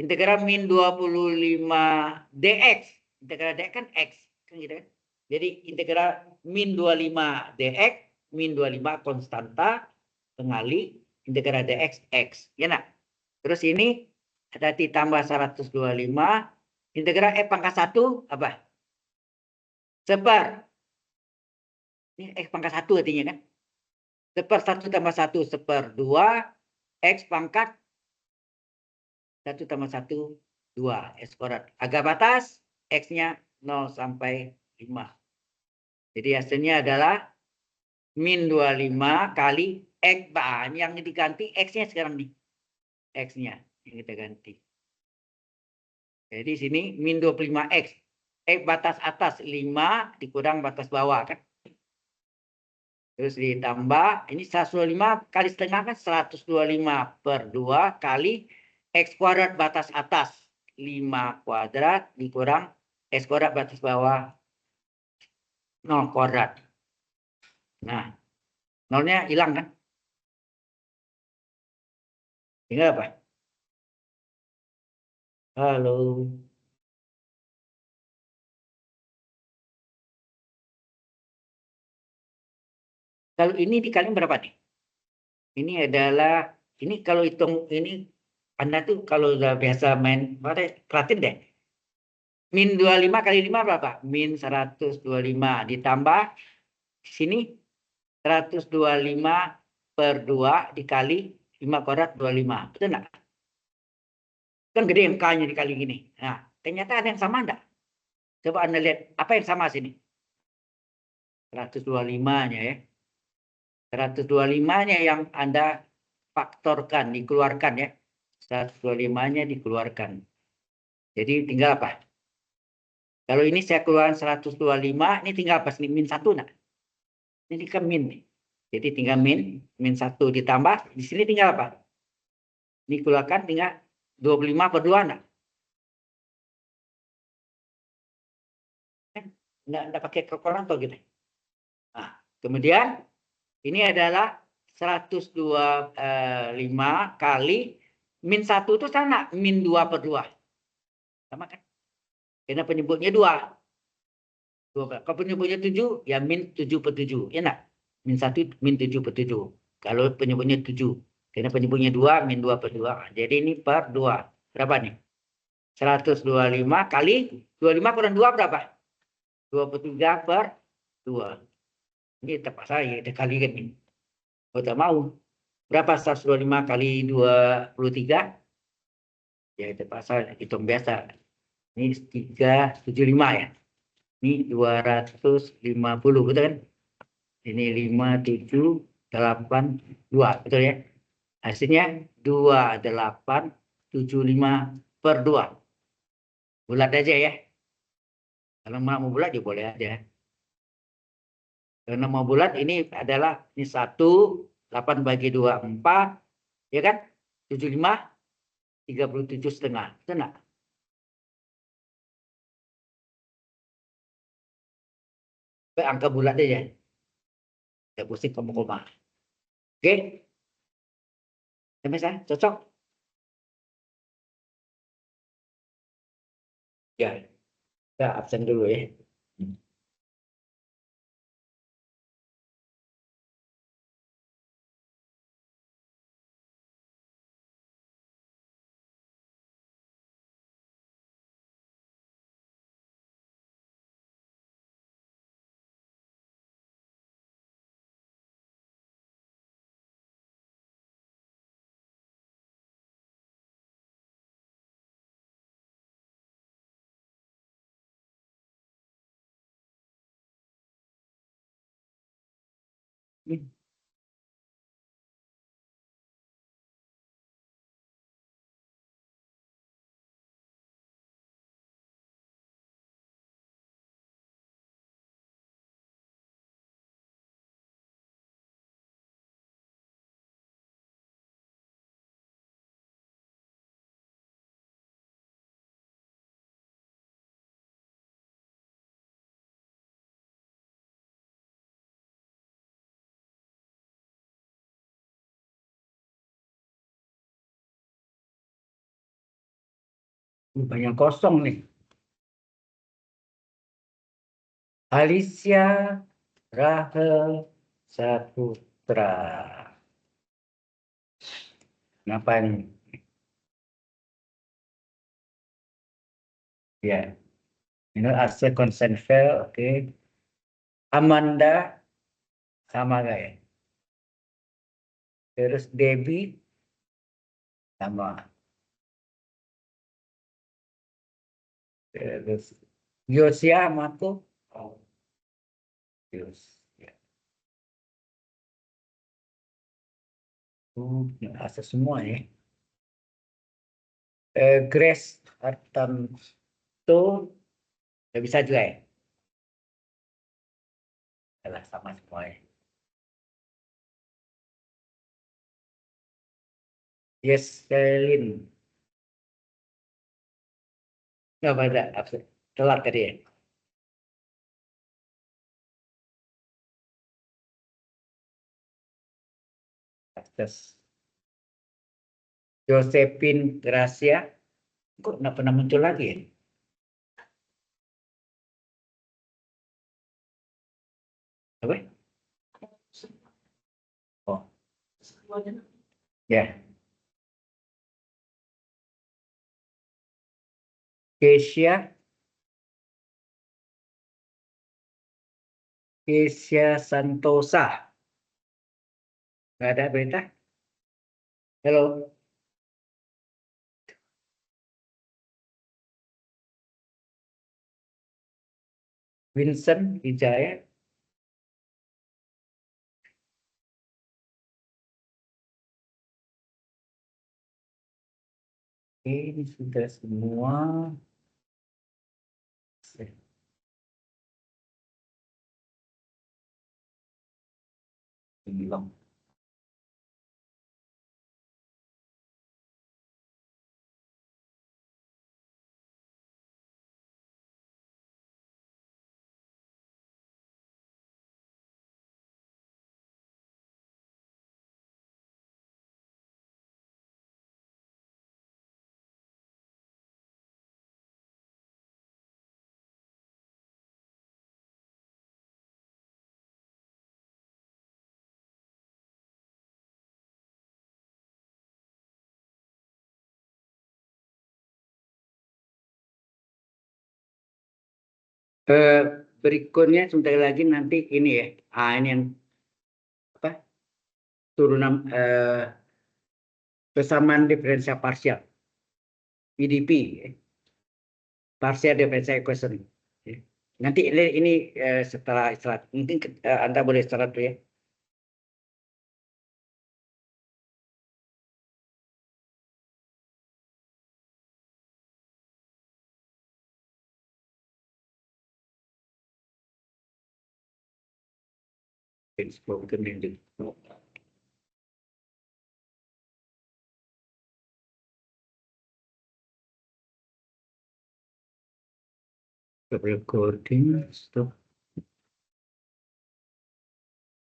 Integral min 25 dx. Integral dx kan X. Kan gitu kan? Jadi integral min 25 dx. Min 25 konstanta. Pengali. Integral dx X. Ya nak? Terus ini ada ditambah 125. Integral F pangkat 1 apa? Seper. Ini X pangkat 1 artinya kan? Seper 1 tambah 1 seper 2. X pangkat 1 tambah 1, 2. X kuadrat. Harga batas X-nya 0 sampai 5. Jadi hasilnya adalah min 25 kali X. Yang diganti X-nya sekarang nih. X-nya yang kita ganti. Jadi sini min 25X. X batas atas 5 dikurang batas bawah kan. Terus ditambah, ini 125 kali setengah kan 125 per 2 kali X kuadrat batas atas 5 kuadrat dikurang X kuadrat batas bawah 0 kuadrat. Nah, nolnya hilang kan? Tinggal apa? Halo. Kalau ini dikali berapa nih? Ini adalah, ini kalau hitung ini, Anda tuh kalau udah biasa main, perhatiin deh. Min 25 kali 5 berapa? Min 125 ditambah sini 125 per 2 dikali 5 kuadrat 25. Betul enggak? Kan gede yang K-nya dikali gini. Nah, ternyata ada yang sama enggak? Coba Anda lihat apa yang sama sini? 125-nya ya. 125-nya yang Anda faktorkan, dikeluarkan ya. 125-nya dikeluarkan. Jadi tinggal apa? Kalau ini saya keluarkan 125, ini tinggal apa? Ini min 1 enggak? Ini kan min nih. Jadi tinggal min 1 ditambah. Di sini tinggal apa? Ini keluarkan tinggal 25 per 2 enggak? Enggak pakai kalkulator gitu. Nah, kemudian ini adalah 125 kali min 1 itu sama min 2 per 2. Sama kan? Karena penyebutnya 2. Kalau penyebutnya 7, ya min 7 per 7. Ya enggak? Min 1 min 7 per 7. Kalau penyebutnya 7. Karena penyebutnya 2, min 2 per 2. Jadi ini per 2. Berapa nih? 125 kali 25 kurang 2 berapa? 23 per 2. Ini terpaksa ya kita kalikan ini. Kalau tak mau. Berapa 125 kali 23? Ya terpaksa hitung biasa. Ini 375 ya. Ini 250, betul kan? Ini 5782, betul ya? Hasilnya 2875 per 2. Bulat aja ya. Kalau mau bulat ya boleh aja. Karena mau bulat ini adalah ini 1, 8 bagi 2, 4. Ya kan? 75, 37,5. Betul nggak? Angka bulat aja. Tidak pusing koma-koma. Oke? Sama saya, cocok? Ya, kita absen dulu ya. Banyak kosong nih. Alicia Rahel Saputra. Ngapain? Ya, ini Arsia Consenvel, oke. Amanda sama gak ya? Terus Debbie sama. Terus Yosia sama aku. Oh, Yos. Ya. Asa semua ya. Grace Hartanto, ya bisa juga ya. Adalah sama semua ya. Yes, Selin. Nggak ada, absen. Telat tadi ya. Terus Josephine Gracia, kok nggak pernah muncul lagi ya? Apa? Oh, ya. Kesia Santosa. Nggak ada berita? Halo, Vincent Wijaya. Oke, ini sudah semua. Bilang. Berikutnya sebentar lagi nanti ini ya. Ini yang apa? Turunan persamaan diferensial parsial. PDP, ya. Partial differential equation. Ya. Nanti ini setelah istirahat. Mungkin Anda boleh istirahat dulu ya. Spoken English. Recording, stop.